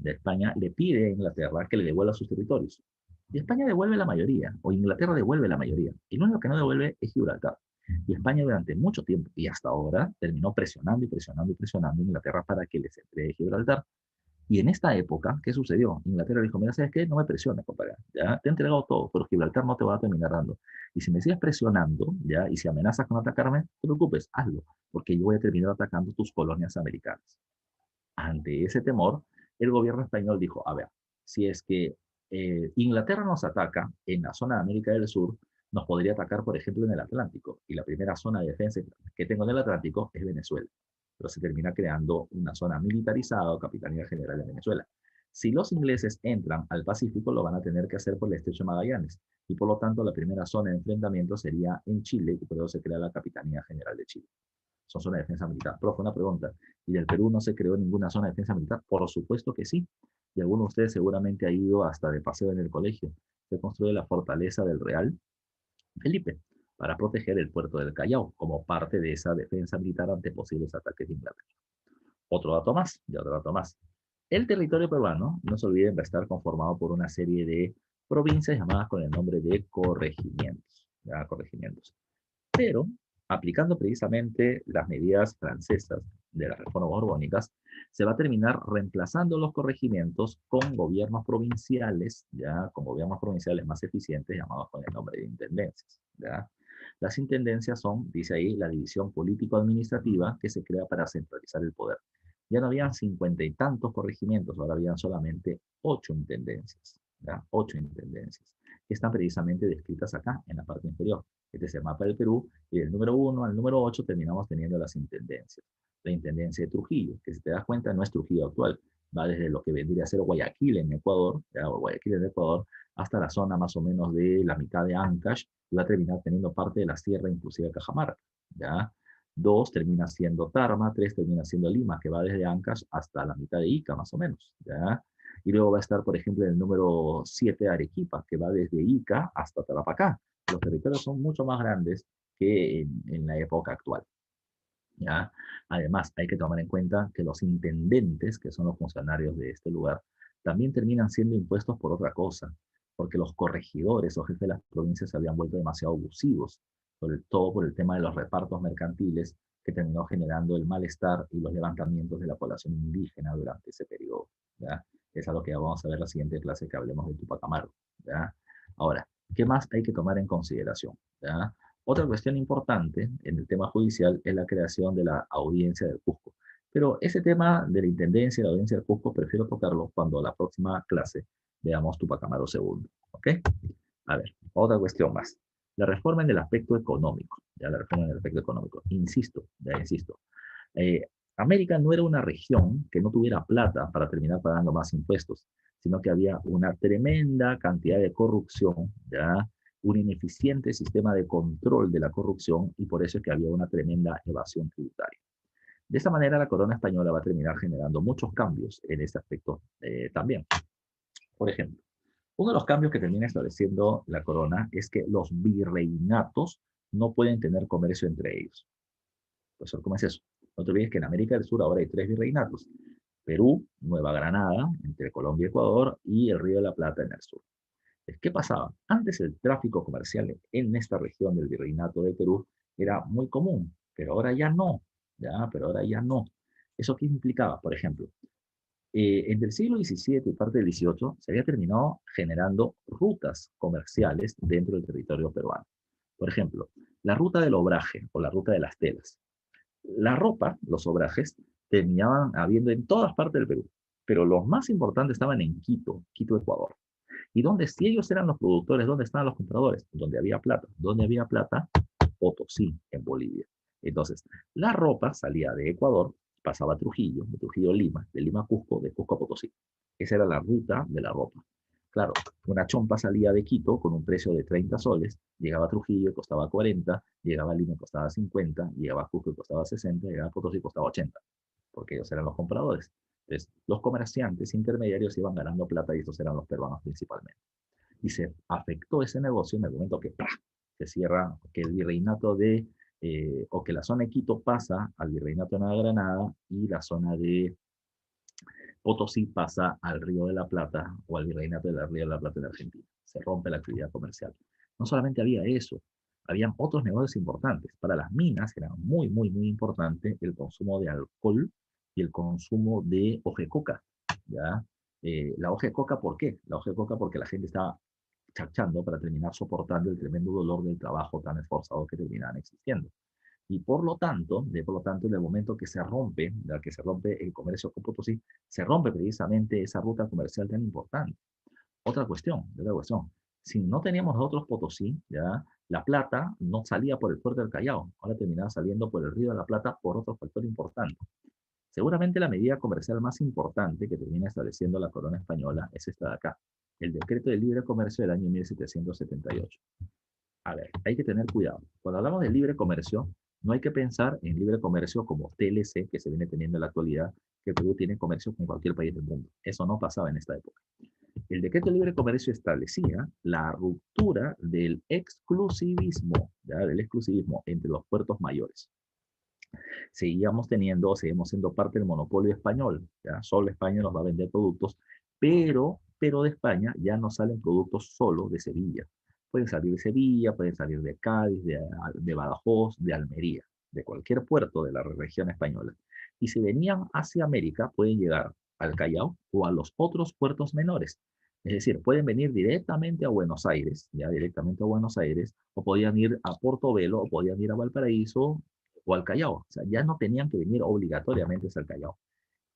le pide a Inglaterra que le devuelva sus territorios. Y España devuelve la mayoría, o Inglaterra devuelve la mayoría. Y lo único que no devuelve es Gibraltar. Y España durante mucho tiempo, y hasta ahora, terminó presionando y presionando y presionando a Inglaterra para que les entregue Gibraltar. Y en esta época, ¿qué sucedió? Inglaterra dijo, mira, ¿sabes qué? No me presiones, compadre. Ya te he entregado todo, pero Gibraltar no te va a terminar dando. Y si me sigues presionando, ya, y si amenazas con atacarme, no te preocupes, hazlo, porque yo voy a terminar atacando tus colonias americanas. Ante ese temor, el gobierno español dijo, a ver, si es que Inglaterra nos ataca en la zona de América del Sur, nos podría atacar, por ejemplo, en el Atlántico. Y la primera zona de defensa que tengo en el Atlántico es Venezuela. Pero se termina creando una zona militarizada o Capitanía General de Venezuela. Si los ingleses entran al Pacífico, lo van a tener que hacer por el Estrecho de Magallanes. Y por lo tanto, la primera zona de enfrentamiento sería en Chile, y por eso se crea la Capitanía General de Chile. Son zonas de defensa militar. Profe, una pregunta. ¿Y del Perú no se creó ninguna zona de defensa militar? Por supuesto que sí. Y alguno de ustedes seguramente ha ido hasta de paseo en el colegio. Se construye la fortaleza del Real Felipe para proteger el puerto del Callao como parte de esa defensa militar ante posibles ataques de Inglaterra. Otro dato más, y otro dato más. El territorio peruano, no se olviden, va a estar conformado por una serie de provincias llamadas con el nombre de corregimientos. ¿Ya? Corregimientos. Pero, aplicando precisamente las medidas francesas de las reformas borbónicas, se va a terminar reemplazando los corregimientos con gobiernos provinciales, ya con gobiernos provinciales más eficientes llamados con el nombre de intendencias. ¿Ya? Las intendencias son, dice ahí, la división político-administrativa que se crea para centralizar el poder. Ya no habían 50 y tantos corregimientos, ahora habían solamente 8 intendencias. ¿Ya? 8 intendencias, que están precisamente descritas acá en la parte inferior. Este es el mapa del Perú, y del número 1 al número 8 terminamos teniendo las intendencias. La intendencia de Trujillo, que si te das cuenta no es Trujillo actual, va desde lo que vendría a ser Guayaquil en Ecuador, ¿ya? O Guayaquil en Ecuador, hasta la zona más o menos de la mitad de Ancash, y va a terminar teniendo parte de la sierra, inclusive Cajamarca. ¿Ya? 2 termina siendo Tarma, 3 termina siendo Lima, que va desde Ancash hasta la mitad de Ica, más o menos. ¿Ya? Y luego va a estar, por ejemplo, el número 7 Arequipa, que va desde Ica hasta Tarapacá. Los territorios son mucho más grandes que en la época actual. ¿Ya? Además, hay que tomar en cuenta que los intendentes, que son los funcionarios de este lugar, también terminan siendo impuestos por otra cosa, porque los corregidores o jefes de las provincias se habían vuelto demasiado abusivos, sobre todo por el tema de los repartos mercantiles, que terminó generando el malestar y los levantamientos de la población indígena durante ese periodo. ¿Ya? Es algo que vamos a ver en la siguiente clase que hablemos de Tupac Amaru. ¿Ya? Ahora, ¿qué más hay que tomar en consideración? ¿Ya? Otra cuestión importante en el tema judicial es la creación de la Audiencia del Cusco. Pero ese tema de la intendencia y la audiencia del Cusco prefiero tocarlo cuando la próxima clase veamos Tupac Amaru II. ¿Ok? A ver, otra cuestión más. La reforma en el aspecto económico. Ya la reforma en el aspecto económico. Insisto, ya insisto. Eh, América no era una región que no tuviera plata para terminar pagando más impuestos, sino que había una tremenda cantidad de corrupción, ¿ya? Un ineficiente sistema de control de la corrupción y por eso es que había una tremenda evasión tributaria. De esta manera, la corona española va a terminar generando muchos cambios en este aspecto también. Por ejemplo, uno de los cambios que termina estableciendo la corona es que los virreinatos no pueden tener comercio entre ellos. Profesor, ¿cómo es eso? No te olvides que en América del Sur ahora hay tres virreinatos. Perú, Nueva Granada, entre Colombia y Ecuador, y el Río de la Plata en el sur. ¿Qué pasaba? Antes el tráfico comercial en esta región del virreinato de Perú era muy común, pero ahora ya no. Ya, pero ahora ya no. ¿Eso qué implicaba? Por ejemplo, entre el siglo XVII y parte del XVIII se había terminado generando rutas comerciales dentro del territorio peruano. Por ejemplo, la ruta del obraje o la ruta de las telas. La ropa, los obrajes, terminaban habiendo en todas partes del Perú, pero los más importantes estaban en Quito, Quito, Ecuador. Y donde si ellos eran los productores, ¿dónde estaban los compradores? Donde había plata. ¿Dónde había plata? Potosí, en Bolivia. Entonces, la ropa salía de Ecuador, pasaba a Trujillo, de Trujillo a Lima, de Lima a Cusco, de Cusco a Potosí. Esa era la ruta de la ropa. Claro, una chompa salía de Quito con un precio de 30 soles, llegaba a Trujillo y costaba 40, llegaba a Lima y costaba 50, llegaba a Cusco y costaba 60, llegaba a Potosí y costaba 80, porque ellos eran los compradores. Entonces, los comerciantes intermediarios iban ganando plata y estos eran los peruanos principalmente. Y se afectó ese negocio en el momento que ¡pah!, se cierra, que el virreinato o que la zona de Quito pasa al virreinato de Nueva Granada y la zona de Potosí pasa al Río de la Plata o al virreinato del Río de la Plata en Argentina. Se rompe la actividad comercial. No solamente había eso, habían otros negocios importantes. Para las minas era muy, muy, muy importante el consumo de alcohol y el consumo de hoja de coca. ¿Ya? La hoja de coca, ¿por qué? La hoja de coca porque la gente estaba chachando para terminar soportando el tremendo dolor del trabajo tan esforzado que terminaban existiendo. Y por lo tanto, en el momento que se rompe, ya que se rompe el comercio con Potosí, se rompe precisamente esa ruta comercial tan importante. Otra cuestión. Si no teníamos nosotros Potosí, ya, la plata no salía por el puerto del Callao, ahora terminaba saliendo por el río de la Plata por otro factor importante. Seguramente la medida comercial más importante que termina estableciendo la corona española es esta de acá, el Decreto de Libre Comercio del año 1778. A ver, hay que tener cuidado. Cuando hablamos de libre comercio, no hay que pensar en libre comercio como TLC, que se viene teniendo en la actualidad, que Perú tiene comercio con cualquier país del mundo. Eso no pasaba en esta época. El decreto de libre comercio establecía la ruptura del exclusivismo, ¿ya? Del exclusivismo entre los puertos mayores. Seguimos siendo parte del monopolio español, ¿ya? Solo España nos va a vender productos, pero de España ya no salen productos solo de Sevilla. Pueden salir de Sevilla, pueden salir de Cádiz, de Badajoz, de Almería, de cualquier puerto de la región española. Y si venían hacia América, pueden llegar al Callao o a los otros puertos menores. Es decir, pueden venir directamente a Buenos Aires, ya directamente a Buenos Aires, o podían ir a Portobelo, o podían ir a Valparaíso, o al Callao. O sea, ya no tenían que venir obligatoriamente al Callao.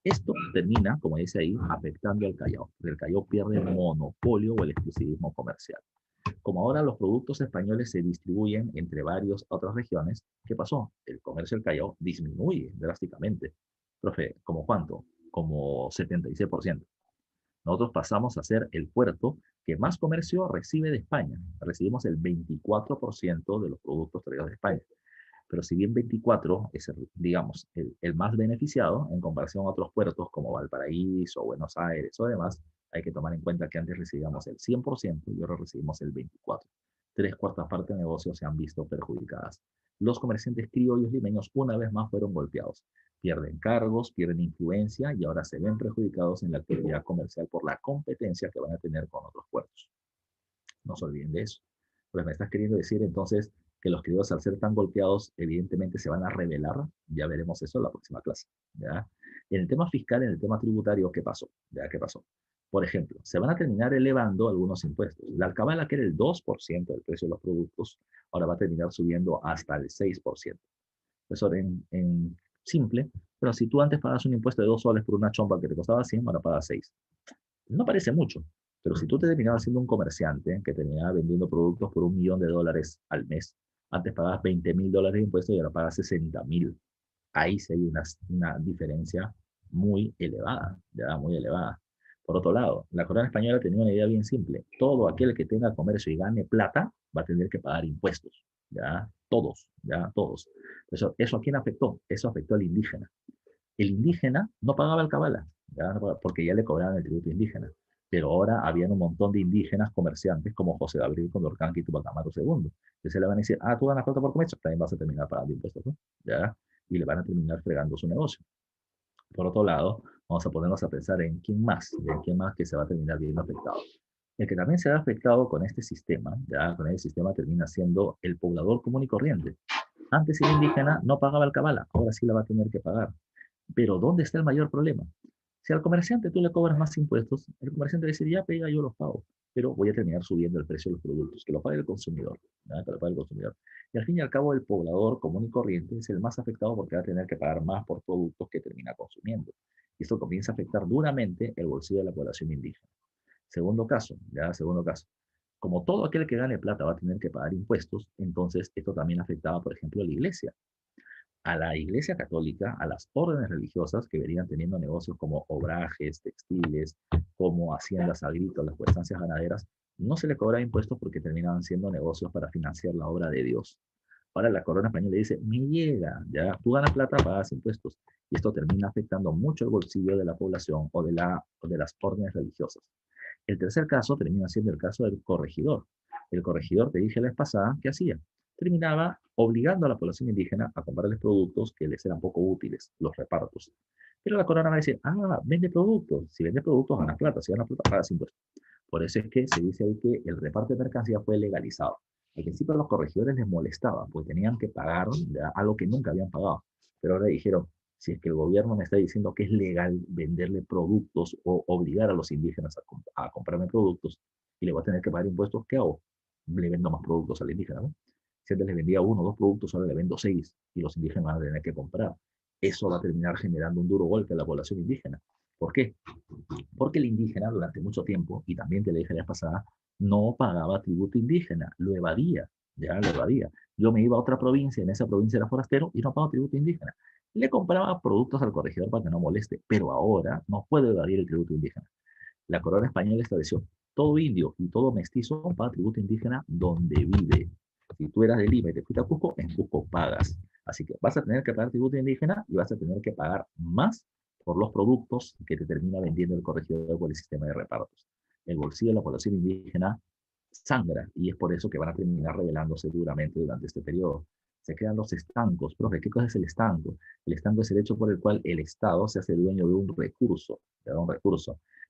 Esto termina, como dice ahí, afectando al Callao. El Callao pierde el monopolio o el exclusivismo comercial. Como ahora los productos españoles se distribuyen entre varias otras regiones, ¿qué pasó? El comercio del Callao disminuye drásticamente. Profe, ¿como cuánto? Como 76%. Nosotros pasamos a ser el puerto que más comercio recibe de España. Recibimos el 24% de los productos traídos de España. Pero si bien 24 es, digamos, el más beneficiado en comparación a otros puertos como Valparaíso, Buenos Aires o demás, hay que tomar en cuenta que antes recibíamos el 100% y ahora recibimos el 24%. Tres cuartas partes de negocios se han visto perjudicadas. Los comerciantes criollos limeños una vez más fueron golpeados. Pierden cargos, pierden influencia y ahora se ven perjudicados en la actividad comercial por la competencia que van a tener con otros puertos. No se olviden de eso. Pues me estás queriendo decir entonces que los criollos al ser tan golpeados evidentemente se van a rebelar. Ya veremos eso en la próxima clase. ¿Ya? En el tema fiscal, en el tema tributario, ¿qué pasó? ¿Ya? ¿Qué pasó? Por ejemplo, se van a terminar elevando algunos impuestos. La alcabala, que era el 2% del precio de los productos, ahora va a terminar subiendo hasta el 6%. Profesor, en Simple, pero si tú antes pagas un impuesto de 2 soles por una chompa que te costaba 100, ahora pagas 6. No parece mucho, pero si tú te terminabas siendo un comerciante que terminaba vendiendo productos por $1.000.000 al mes, antes pagabas $20.000 de impuestos y ahora pagas 60.000. Ahí sí hay una diferencia muy elevada, ya muy elevada. Por otro lado, la corona española tenía una idea bien simple. Todo aquel que tenga comercio y gane plata va a tener que pagar impuestos, ya todos. Eso ¿a quién afectó? Eso afectó al indígena. El indígena no pagaba alcabala, porque ya le cobraban el tributo indígena. Pero ahora habían un montón de indígenas comerciantes como José Gabriel Condorcanqui y Tupac Amaru II. Entonces le van a decir, tú ganas plata por comercio, también vas a terminar pagando impuestos, ¿no? ¿Ya? Y le van a terminar fregando su negocio. Por otro lado, vamos a ponernos a pensar en quién más que se va a terminar viendo afectado. El que también se ha afectado con este sistema, ya con el sistema termina siendo el poblador común y corriente. Antes el indígena no pagaba alcabala, ahora sí la va a tener que pagar. Pero ¿dónde está el mayor problema? Si al comerciante tú le cobras más impuestos, el comerciante dice, ya pega, yo los pago, pero voy a terminar subiendo el precio de los productos, que lo pague el consumidor, ¿verdad? Que lo pague el consumidor. Y al fin y al cabo, el poblador común y corriente es el más afectado porque va a tener que pagar más por productos que termina consumiendo. Y esto comienza a afectar duramente el bolsillo de la población indígena. Segundo caso. Como todo aquel que gane plata va a tener que pagar impuestos, entonces esto también afectaba, por ejemplo, a la iglesia. A la Iglesia Católica, a las órdenes religiosas que venían teniendo negocios como obrajes, textiles, como haciendas agrícolas o estancias ganaderas, no se le cobraba impuestos porque terminaban siendo negocios para financiar la obra de Dios. Ahora la corona española dice, me llega, ya tú ganas plata, pagas impuestos. Y esto termina afectando mucho el bolsillo de la población o de las órdenes religiosas. El tercer caso termina siendo el caso del corregidor. El corregidor, te dije la vez pasada, ¿qué hacía? Terminaba obligando a la población indígena a comprarles productos que les eran poco útiles, los repartos. Pero la corona va a decir, vende productos. Si vende productos, ganas plata. Si ganas plata, pagas impuestos. Por eso es que se dice ahí que el reparto de mercancía fue legalizado. Al principio a los corregidores les molestaba, porque tenían que pagar algo que nunca habían pagado. Pero ahora dijeron, si es que el gobierno me está diciendo que es legal venderle productos o obligar a los indígenas a comprarme productos y le voy a tener que pagar impuestos, ¿qué hago? Le vendo más productos al indígena, ¿no? Si antes les vendía 1 o 2 productos, ahora le vendo 6 y los indígenas van a tener que comprar. Eso va a terminar generando un duro golpe a la población indígena. ¿Por qué? Porque el indígena durante mucho tiempo, y también te lo dije la vez pasada, no pagaba tributo indígena, lo evadía, ya lo evadía. Yo me iba a otra provincia, en esa provincia era forastero y no pagaba tributo indígena. Le compraba productos al corregidor para que no moleste, pero ahora no puede evadir el tributo indígena. La corona española estableció, todo indio y todo mestizo paga tributo indígena donde vive. Si tú eras de Lima y te fuiste a Cusco, en Cusco pagas. Así que vas a tener que pagar tributo indígena y vas a tener que pagar más por los productos que te termina vendiendo el corregidor por el sistema de repartos. El bolsillo de la población indígena sangra y es por eso que van a terminar rebelándose duramente durante este periodo. Se crean los estancos. Profe, ¿qué cosa es el estanco? El estanco es el hecho por el cual el Estado se hace dueño de un recurso,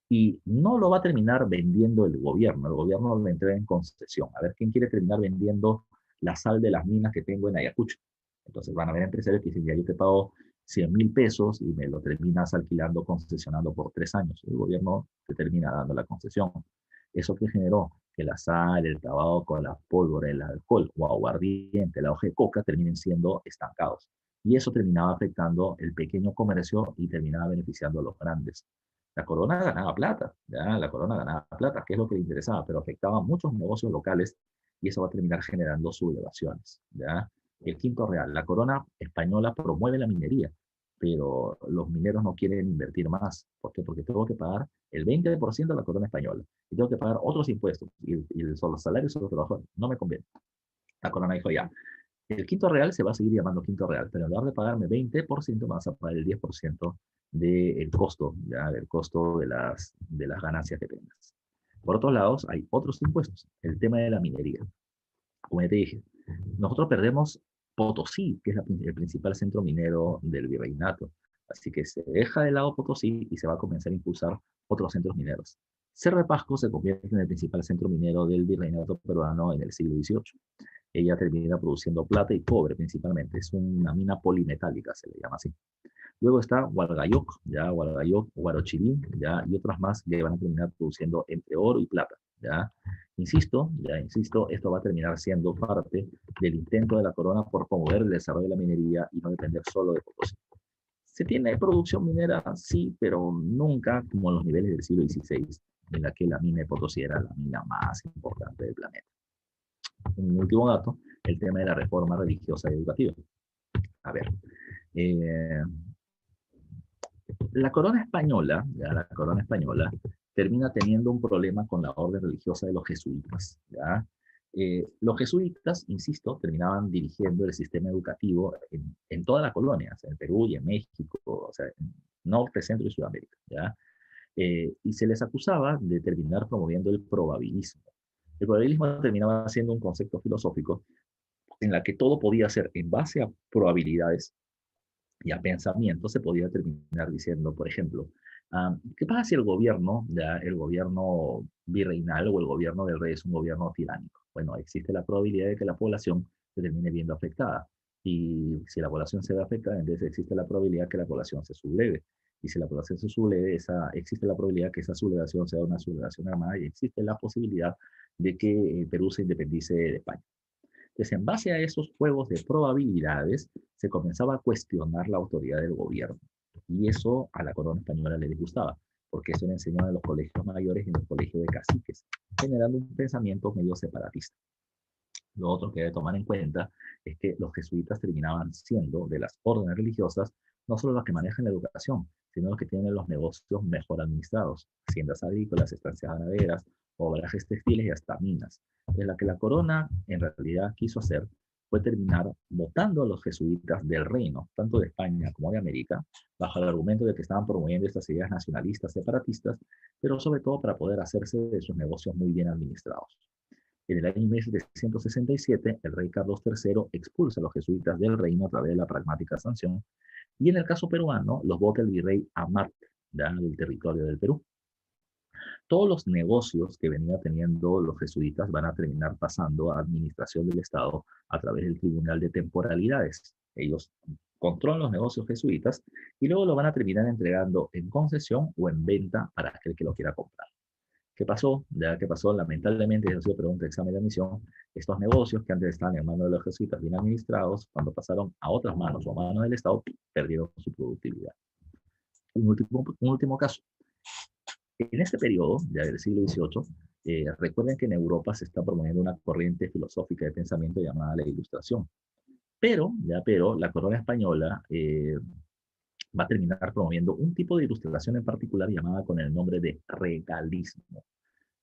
y no lo va a terminar vendiendo el gobierno lo entrega en concesión. A ver, ¿quién quiere terminar vendiendo la sal de las minas que tengo en Ayacucho? Entonces van a haber empresarios que dicen, ya yo te pago 100.000 pesos y me lo terminas alquilando, concesionando por 3 años. El gobierno te termina dando la concesión. ¿Eso que generó? Que la sal, el tabaco, la pólvora, el alcohol o aguardiente, la hoja de coca terminen siendo estancados. Y eso terminaba afectando el pequeño comercio y terminaba beneficiando a los grandes. La corona ganaba plata, ¿ya? La corona ganaba plata, que es lo que le interesaba, pero afectaba a muchos negocios locales y eso va a terminar generando sublevaciones, ¿ya? El quinto real, la corona española promueve la minería, pero los mineros no quieren invertir más. ¿Por qué? Porque tengo que pagar el 20% de la corona española y tengo que pagar otros impuestos y los salarios de los trabajadores. No me conviene. La corona dijo ya, el quinto real se va a seguir llamando quinto real, pero en lugar de pagarme 20%, me vas a pagar el 10% del costo, ya, del costo de las ganancias que tengas. Por otros lados, hay otros impuestos. El tema de la minería. Como ya te dije, nosotros perdemos Potosí, que es el principal centro minero del virreinato. Así que se deja de lado Potosí y se va a comenzar a impulsar otros centros mineros. Cerro de Pasco se convierte en el principal centro minero del virreinato peruano en el siglo XVIII. Ella termina produciendo plata y cobre principalmente. Es una mina polimetálica, se le llama así. Luego está Hualgayoc, ya Hualgayoc, Huarochirín, ya, y otras más que van a terminar produciendo entre oro y plata, ya. Insisto, esto va a terminar siendo parte del intento de la corona por promover el desarrollo de la minería y no depender solo de Potosí. Se tiene producción minera, sí, pero nunca como en los niveles del siglo XVI, en la que la mina de Potosí era la mina más importante del planeta. Un último dato, el tema de la reforma religiosa y educativa. A ver, eh, la corona española, ya la corona española, termina teniendo un problema con la orden religiosa de los jesuitas, ¿ya? Los jesuitas, insisto, terminaban dirigiendo el sistema educativo en toda la colonia, o sea, en Perú y en México, o sea, en Norte, Centro y Sudamérica, ¿ya? Y se les acusaba de terminar promoviendo el probabilismo. El probabilismo terminaba siendo un concepto filosófico en la que todo podía ser en base a probabilidades y a pensamiento. Se podía terminar diciendo, por ejemplo, ¿qué pasa si el gobierno, ya, el gobierno virreinal o el gobierno del rey es un gobierno tiránico? Bueno, existe la probabilidad de que la población se termine viendo afectada. Y si la población se ve afectada, entonces existe la probabilidad que la población se subleve. Y si la población se subleve, existe la probabilidad que esa sublevación sea una sublevación armada y existe la posibilidad de que Perú se independice de España. Entonces, en base a esos juegos de probabilidades, se comenzaba a cuestionar la autoridad del gobierno. Y eso a la corona española le disgustaba, porque eso le enseñaba en los colegios mayores y en los colegios de caciques, generando un pensamiento medio separatista. Lo otro que debe tomar en cuenta es que los jesuitas terminaban siendo de las órdenes religiosas no solo los que manejan la educación, sino los que tienen los negocios mejor administrados, haciendas agrícolas, estancias ganaderas, obrajes textiles y hasta minas. En la que la corona en realidad quiso hacer fue terminar votando a los jesuitas del reino, tanto de España como de América, bajo el argumento de que estaban promoviendo estas ideas nacionalistas, separatistas, pero sobre todo para poder hacerse de sus negocios muy bien administrados. En el año 1767, el rey Carlos III expulsa a los jesuitas del reino a través de la pragmática sanción, y en el caso peruano, los vota el virrey Amat, del territorio del Perú. Todos los negocios que venía teniendo los jesuitas van a terminar pasando a administración del Estado a través del Tribunal de Temporalidades. Ellos controlan los negocios jesuitas y luego lo van a terminar entregando en concesión o en venta para aquel que lo quiera comprar. ¿Qué pasó? Ya que pasó, lamentablemente, eso ha sido pregunta de examen de admisión, estos negocios que antes estaban en manos de los jesuitas bien administrados, cuando pasaron a otras manos o a manos del Estado, perdieron su productividad. Un último caso. En este periodo, ya del siglo XVIII, recuerden que en Europa se está promoviendo una corriente filosófica de pensamiento llamada la Ilustración. Pero la corona española va a terminar promoviendo un tipo de ilustración en particular llamada con el nombre de regalismo.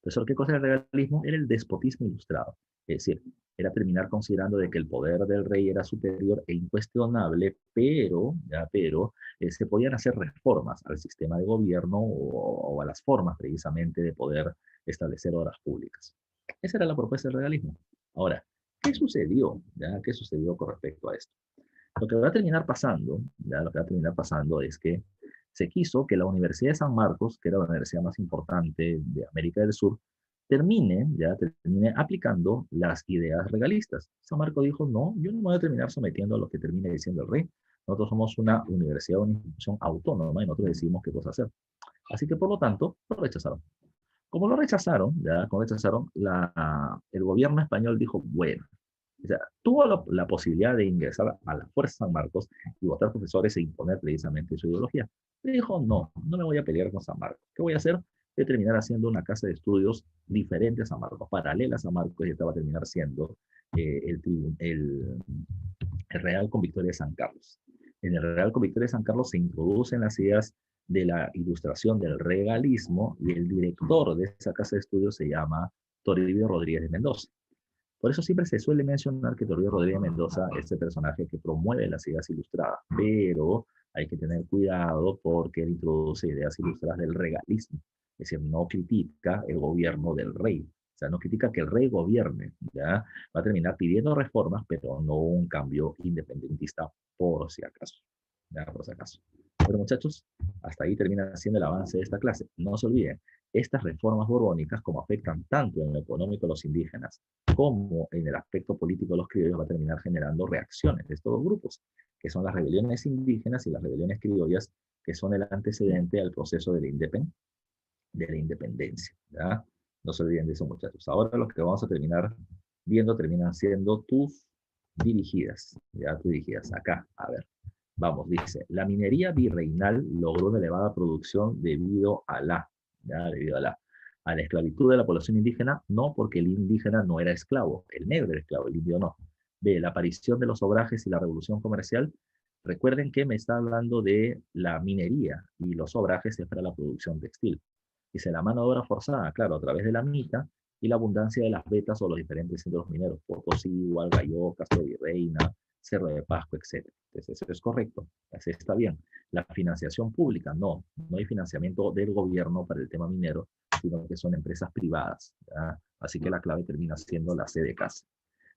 Profesor, ¿qué cosa es el regalismo? Era el despotismo ilustrado. Es decir, era terminar considerando de que el poder del rey era superior e incuestionable, pero se podían hacer reformas al sistema de gobierno o a las formas precisamente de poder establecer obras públicas. Esa era la propuesta del regalismo. Ahora, ¿qué sucedió? ¿Qué sucedió con respecto a esto? Lo que va a terminar pasando, lo que va a terminar pasando es que se quiso que la Universidad de San Marcos, que era la universidad más importante de América del Sur, termine aplicando las ideas regalistas. San Marcos dijo, no, yo no me voy a terminar sometiendo a lo que termine diciendo el rey. Nosotros somos una universidad, una institución autónoma y nosotros decidimos qué cosa hacer. Así que, por lo tanto, lo rechazaron. Como lo rechazaron, el gobierno español dijo, bueno, o sea, tuvo la posibilidad de ingresar a la Fuerza San Marcos y votar profesores e imponer precisamente su ideología. Y dijo, no, no me voy a pelear con San Marcos. ¿Qué voy a hacer? Voy a terminar haciendo una casa de estudios diferente a San Marcos, paralela a San Marcos, y esta va a terminar siendo el Real con Victoria de San Carlos. En el Real con Victoria de San Carlos se introducen las ideas de la ilustración del regalismo y el director de esa casa de estudios se llama Toribio Rodríguez de Mendoza. Por eso siempre se suele mencionar que Toribio Rodríguez de Mendoza es el personaje que promueve las ideas ilustradas, pero hay que tener cuidado porque él introduce ideas ilustradas del regalismo, es decir, no critica el gobierno del rey, o sea, no critica que el rey gobierne, ¿ya? Va a terminar pidiendo reformas, pero no un cambio independentista por si acaso, ¿ya? Por si acaso. Bueno, muchachos, hasta ahí termina siendo el avance de esta clase. No se olviden, estas reformas borbónicas, como afectan tanto en lo económico a los indígenas como en el aspecto político de los criollos, va a terminar generando reacciones de estos dos grupos, que son las rebeliones indígenas y las rebeliones criollas, que son el antecedente al proceso de la independencia. ¿Ya? No se olviden de eso, muchachos. Ahora lo que vamos a terminar viendo terminan siendo tus dirigidas. Ya, tus dirigidas. Acá, a ver. Vamos, dice, la minería virreinal logró una elevada producción a la esclavitud de la población indígena, no porque el indígena no era esclavo, el negro era esclavo, el indio no. B, la aparición de los obrajes y la revolución comercial. Recuerden que me está hablando de la minería y los obrajes es para la producción textil. Dice, la mano de obra forzada, claro, a través de la mita y la abundancia de las vetas o los diferentes centros mineros, Potosí, Hualgayoc, Castro Virreina, Cerro de Pasco, etc. Entonces, eso es correcto, así está bien. La financiación pública, no hay financiamiento del gobierno para el tema minero, sino que son empresas privadas, ¿ya? Así que la clave termina siendo la C de casa.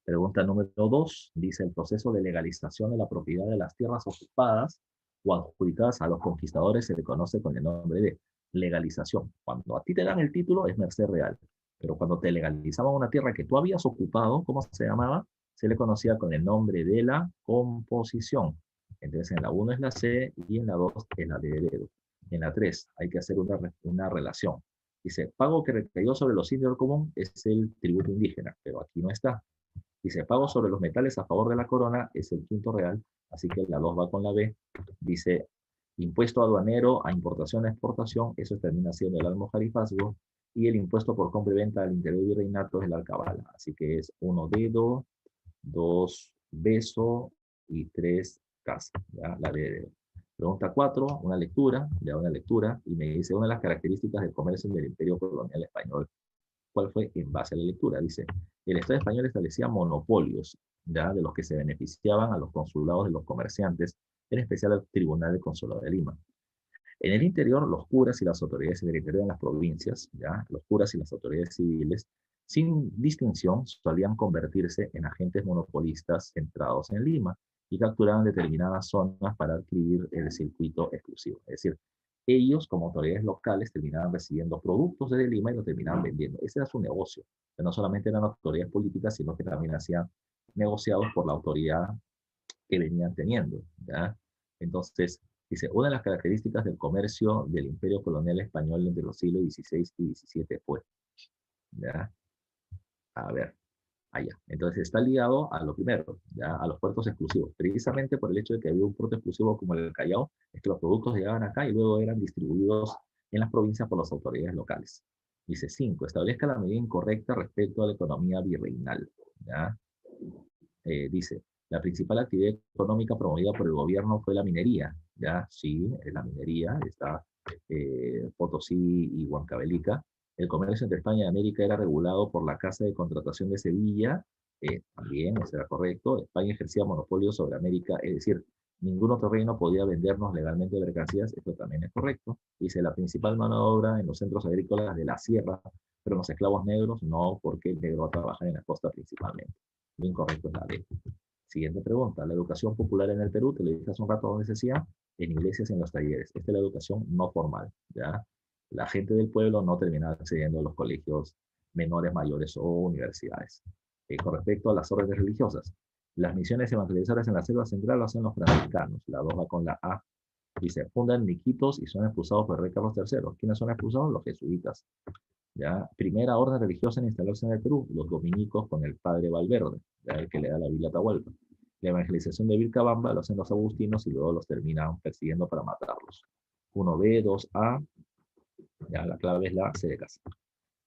Pregunta número 2, dice, el proceso de legalización de la propiedad de las tierras ocupadas o adjudicadas a los conquistadores se le conoce con el nombre de legalización. Cuando a ti te dan el título es merced real, pero cuando te legalizaban una tierra que tú habías ocupado, ¿cómo se llamaba? Se le conocía con el nombre de la composición. Entonces en la 1 es la C y en la 2 es la D de dedo. En la 3 hay que hacer una relación. Dice, pago que recayó sobre los indios del común es el tributo indígena, pero aquí no está. Dice, pago sobre los metales a favor de la corona es el quinto real, así que la 2 va con la B. Dice, impuesto aduanero a importación, exportación, eso termina siendo el almojarifazgo, y el impuesto por compra y venta del interior virreinato es el alcabala. Así que es 1 dedo, 2 beso y 3 casa. ¿Ya? La de pregunta 4, una lectura, y me dice, una de las características del comercio del imperio colonial español. ¿Cuál fue en base a la lectura? Dice, el Estado español establecía monopolios, ¿ya? De los que se beneficiaban a los consulados de los comerciantes, en especial al Tribunal de Consulado de Lima. En el interior, los curas y las autoridades del interior en las provincias, ¿ya? Los curas y las autoridades civiles, sin distinción, solían convertirse en agentes monopolistas centrados en Lima y capturaban determinadas zonas para adquirir el circuito exclusivo. Es decir, ellos, como autoridades locales, terminaban recibiendo productos desde Lima y los terminaban vendiendo. Ese era su negocio. Que no solamente eran autoridades políticas, sino que también hacían negociados por la autoridad que venían teniendo, ¿ya? Entonces, dice, una de las características del comercio del Imperio Colonial Español entre los siglos XVI y XVII fue, ¿ya? A ver, allá. Entonces está ligado a lo primero, ¿ya? A los puertos exclusivos. Precisamente por el hecho de que había un puerto exclusivo como el del Callao, es que los productos llegaban acá y luego eran distribuidos en las provincias por las autoridades locales. Dice 5, establezca la medida incorrecta respecto a la economía virreinal, ¿ya? Dice, la principal actividad económica promovida por el gobierno fue la minería, ¿ya? Sí, la minería, está Potosí y Huancavelica. El comercio entre España y América era regulado por la Casa de Contratación de Sevilla, también, eso era correcto. España ejercía monopolio sobre América, es decir, ningún otro reino podía vendernos legalmente mercancías, esto también es correcto. Dice, la principal mano de obra en los centros agrícolas de la sierra, pero los esclavos negros no, porque el negro trabaja en la costa principalmente. Lo incorrecto es la D. Siguiente pregunta. La educación popular en el Perú, te lo dije hace un rato donde se decía, en iglesias y en los talleres. Esta es la educación no formal, ¿ya? La gente del pueblo no termina accediendo a los colegios menores, mayores o universidades. Con respecto a las órdenes religiosas, las misiones evangelizadoras en la selva central lo hacen los franciscanos. La 2 va con la A. Dice, fundan Niquitos y son expulsados por el rey Carlos III. ¿Quiénes son expulsados? Los jesuitas. ¿Ya? Primera orden religiosa en instalarse en el Perú, los dominicos con el padre Valverde, ¿ya? El que le da la Biblia a Atahualpa. La evangelización de Vilcabamba lo hacen los agustinos y luego los terminan persiguiendo para matarlos. 1B, 2A, ya la clave es la C de casa.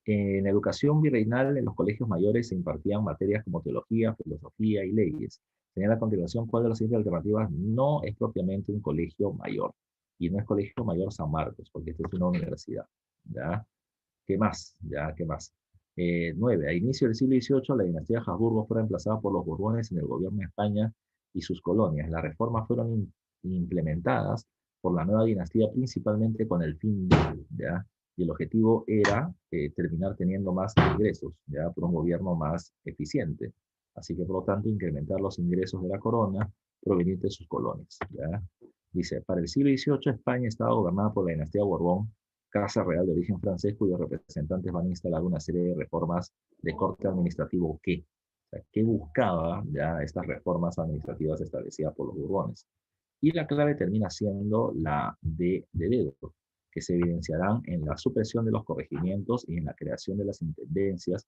En educación virreinal, en los colegios mayores se impartían materias como teología, filosofía y leyes. Señala a continuación cuál de las siguientes alternativas no es propiamente un colegio mayor. Y no es Colegio Mayor San Marcos, porque esta es una universidad. ¿Ya? ¿Qué más? ¿Ya? ¿Qué más? 9. A inicio del siglo XVIII, la dinastía Habsburgo fue reemplazada por los Borbones en el gobierno de España y sus colonias. Las reformas fueron implementadas por la nueva dinastía principalmente con el fin de, ¿ya? Y el objetivo era terminar teniendo más ingresos, ¿ya? Por un gobierno más eficiente. Así que, por lo tanto, incrementar los ingresos de la corona provenientes de sus colonias, ¿ya? Dice, para el siglo XVIII, España estaba gobernada por la dinastía Borbón, Casa Real de origen francés, cuyos representantes van a instalar una serie de reformas de corte administrativo que, o sea, que buscaba ya estas reformas administrativas establecidas por los Borbones. Y la clave termina siendo la D de dedo, que se evidenciarán en la supresión de los corregimientos y en la creación de las intendencias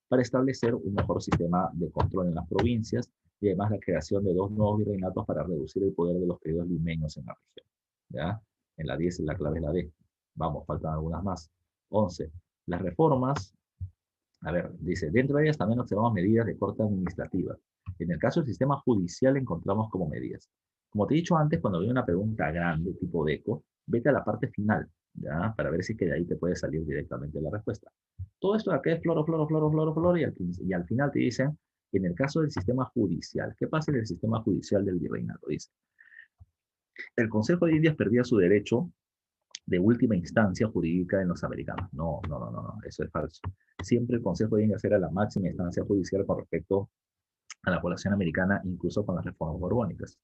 para establecer un mejor sistema de control en las provincias y además la creación de 2 nuevos virreinatos para reducir el poder de los criollos limeños en la región. ¿Ya? En la 10 la clave es la D. Vamos, faltan algunas más. 11. Las reformas, a ver, dice, dentro de ellas también observamos medidas de corte administrativa. En el caso del sistema judicial encontramos como medidas. Como te he dicho antes, cuando viene una pregunta grande, tipo DECO, vete a la parte final, ¿ya? Para ver si que de ahí te puede salir directamente la respuesta. Todo esto de acá es floro, floro, floro, floro, floro, y al final te dicen, en el caso del sistema judicial, ¿qué pasa en el sistema judicial del virreinato? Dice, el Consejo de Indias perdía su derecho de última instancia jurídica en los americanos. No, no, no, no, no, eso es falso. Siempre el Consejo de Indias era la máxima instancia judicial con respecto a la población americana, incluso con las reformas borbónicas.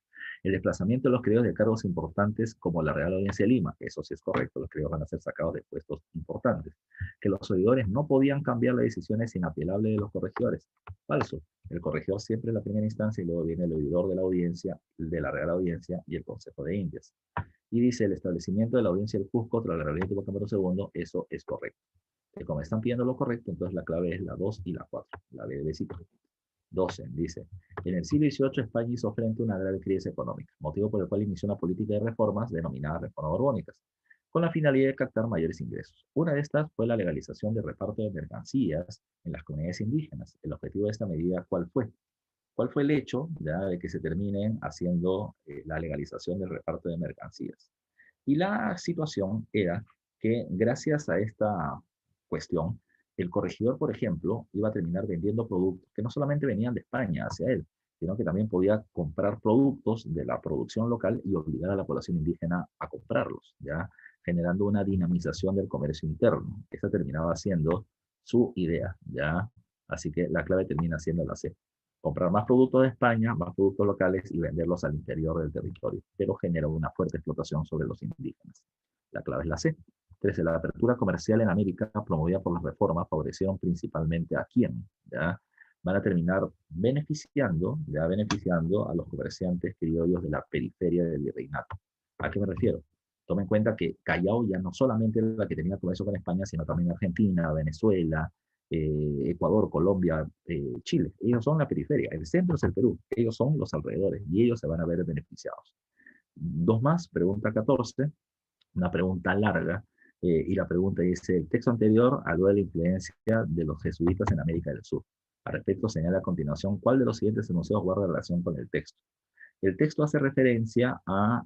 El desplazamiento de los criollos de cargos importantes como la Real Audiencia de Lima, eso sí es correcto, los criollos van a ser sacados de puestos importantes. Que los oidores no podían cambiar las decisiones inapelables de los corregidores. Falso. El corregidor siempre es la primera instancia y luego viene el oidor de la audiencia, de la Real Audiencia y el Consejo de Indias. Y dice el establecimiento de la audiencia del Cusco tras la rebelión de Tupac Amaru II, eso es correcto. Que como están pidiendo lo correcto, entonces la clave es la 2 y la 4, la B de besito. 12, dice, en el siglo XVIII España hizo frente a una grave crisis económica, motivo por el cual inició una política de reformas denominada reformas borbónicas, con la finalidad de captar mayores ingresos. Una de estas fue la legalización del reparto de mercancías en las comunidades indígenas. El objetivo de esta medida, ¿cuál fue? ¿Cuál fue el hecho ya, de que se terminen haciendo la legalización del reparto de mercancías? Y la situación era que gracias a esta cuestión, el corregidor, por ejemplo, iba a terminar vendiendo productos que no solamente venían de España hacia él, sino que también podía comprar productos de la producción local y obligar a la población indígena a comprarlos, ¿ya? Generando una dinamización del comercio interno. Esa terminaba siendo su idea, ¿ya? Así que la clave termina siendo la C. Comprar más productos de España, más productos locales y venderlos al interior del territorio, pero genera una fuerte explotación sobre los indígenas. La clave es la C. 13. La apertura comercial en América, promovida por las reformas, favorecieron principalmente a quién, ¿ya? Van a terminar beneficiando a los comerciantes criollos de la periferia del virreinato. ¿A qué me refiero? Toma en cuenta que Callao ya no solamente era la que tenía comercio con España, sino también Argentina, Venezuela, Ecuador, Colombia, Chile. Ellos son la periferia. El centro es el Perú. Ellos son los alrededores y ellos se van a ver beneficiados. Dos más, pregunta 14, una pregunta larga. Y la pregunta dice, el texto anterior habló de la influencia de los jesuitas en América del Sur. Al respecto señala a continuación cuál de los siguientes enunciados guarda relación con el texto. El texto hace referencia a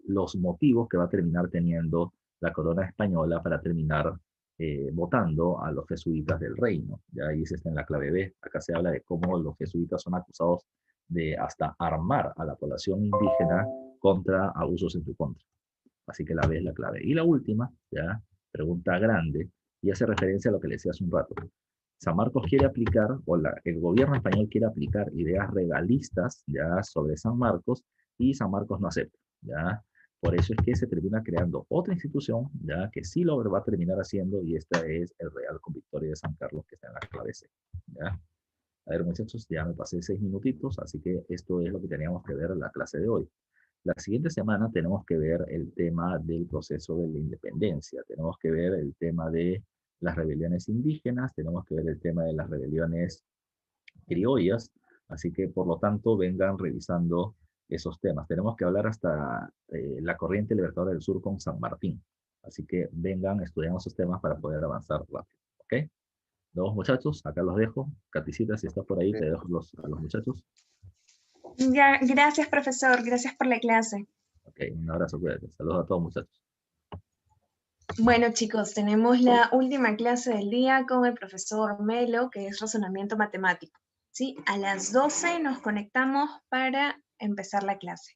los motivos que va a terminar teniendo la corona española para terminar votando a los jesuitas del reino. Ya ahí se está en la clave B. Acá se habla de cómo los jesuitas son acusados de hasta armar a la población indígena contra abusos en su contra. Así que la B es la clave. Y la última, ya, pregunta grande, y hace referencia a lo que le decía hace un rato. San Marcos quiere aplicar, o el gobierno español quiere aplicar ideas regalistas ya sobre San Marcos, y San Marcos no acepta, ya. Por eso es que se termina creando otra institución, ya, que sí lo va a terminar haciendo, y esta es el Real Convictorio de San Carlos, que está en la clave C, ya. A ver, muchachos, ya me pasé 6 minutitos, así que esto es lo que teníamos que ver en la clase de hoy. La siguiente semana tenemos que ver el tema del proceso de la independencia, tenemos que ver el tema de las rebeliones indígenas, tenemos que ver el tema de las rebeliones criollas, así que por lo tanto vengan revisando esos temas. Tenemos que hablar hasta la corriente libertadora del sur con San Martín, así que vengan, estudiamos esos temas para poder avanzar rápido, ¿ok? Los muchachos, acá los dejo. Caticita, si estás por ahí, te dejo a los muchachos. Ya, gracias, profesor. Gracias por la clase. Ok, un abrazo, cuídate. Saludos a todos, muchachos. Bueno, chicos, tenemos la última clase del día con el profesor Melo, que es razonamiento matemático. ¿Sí? A las 12 nos conectamos para empezar la clase.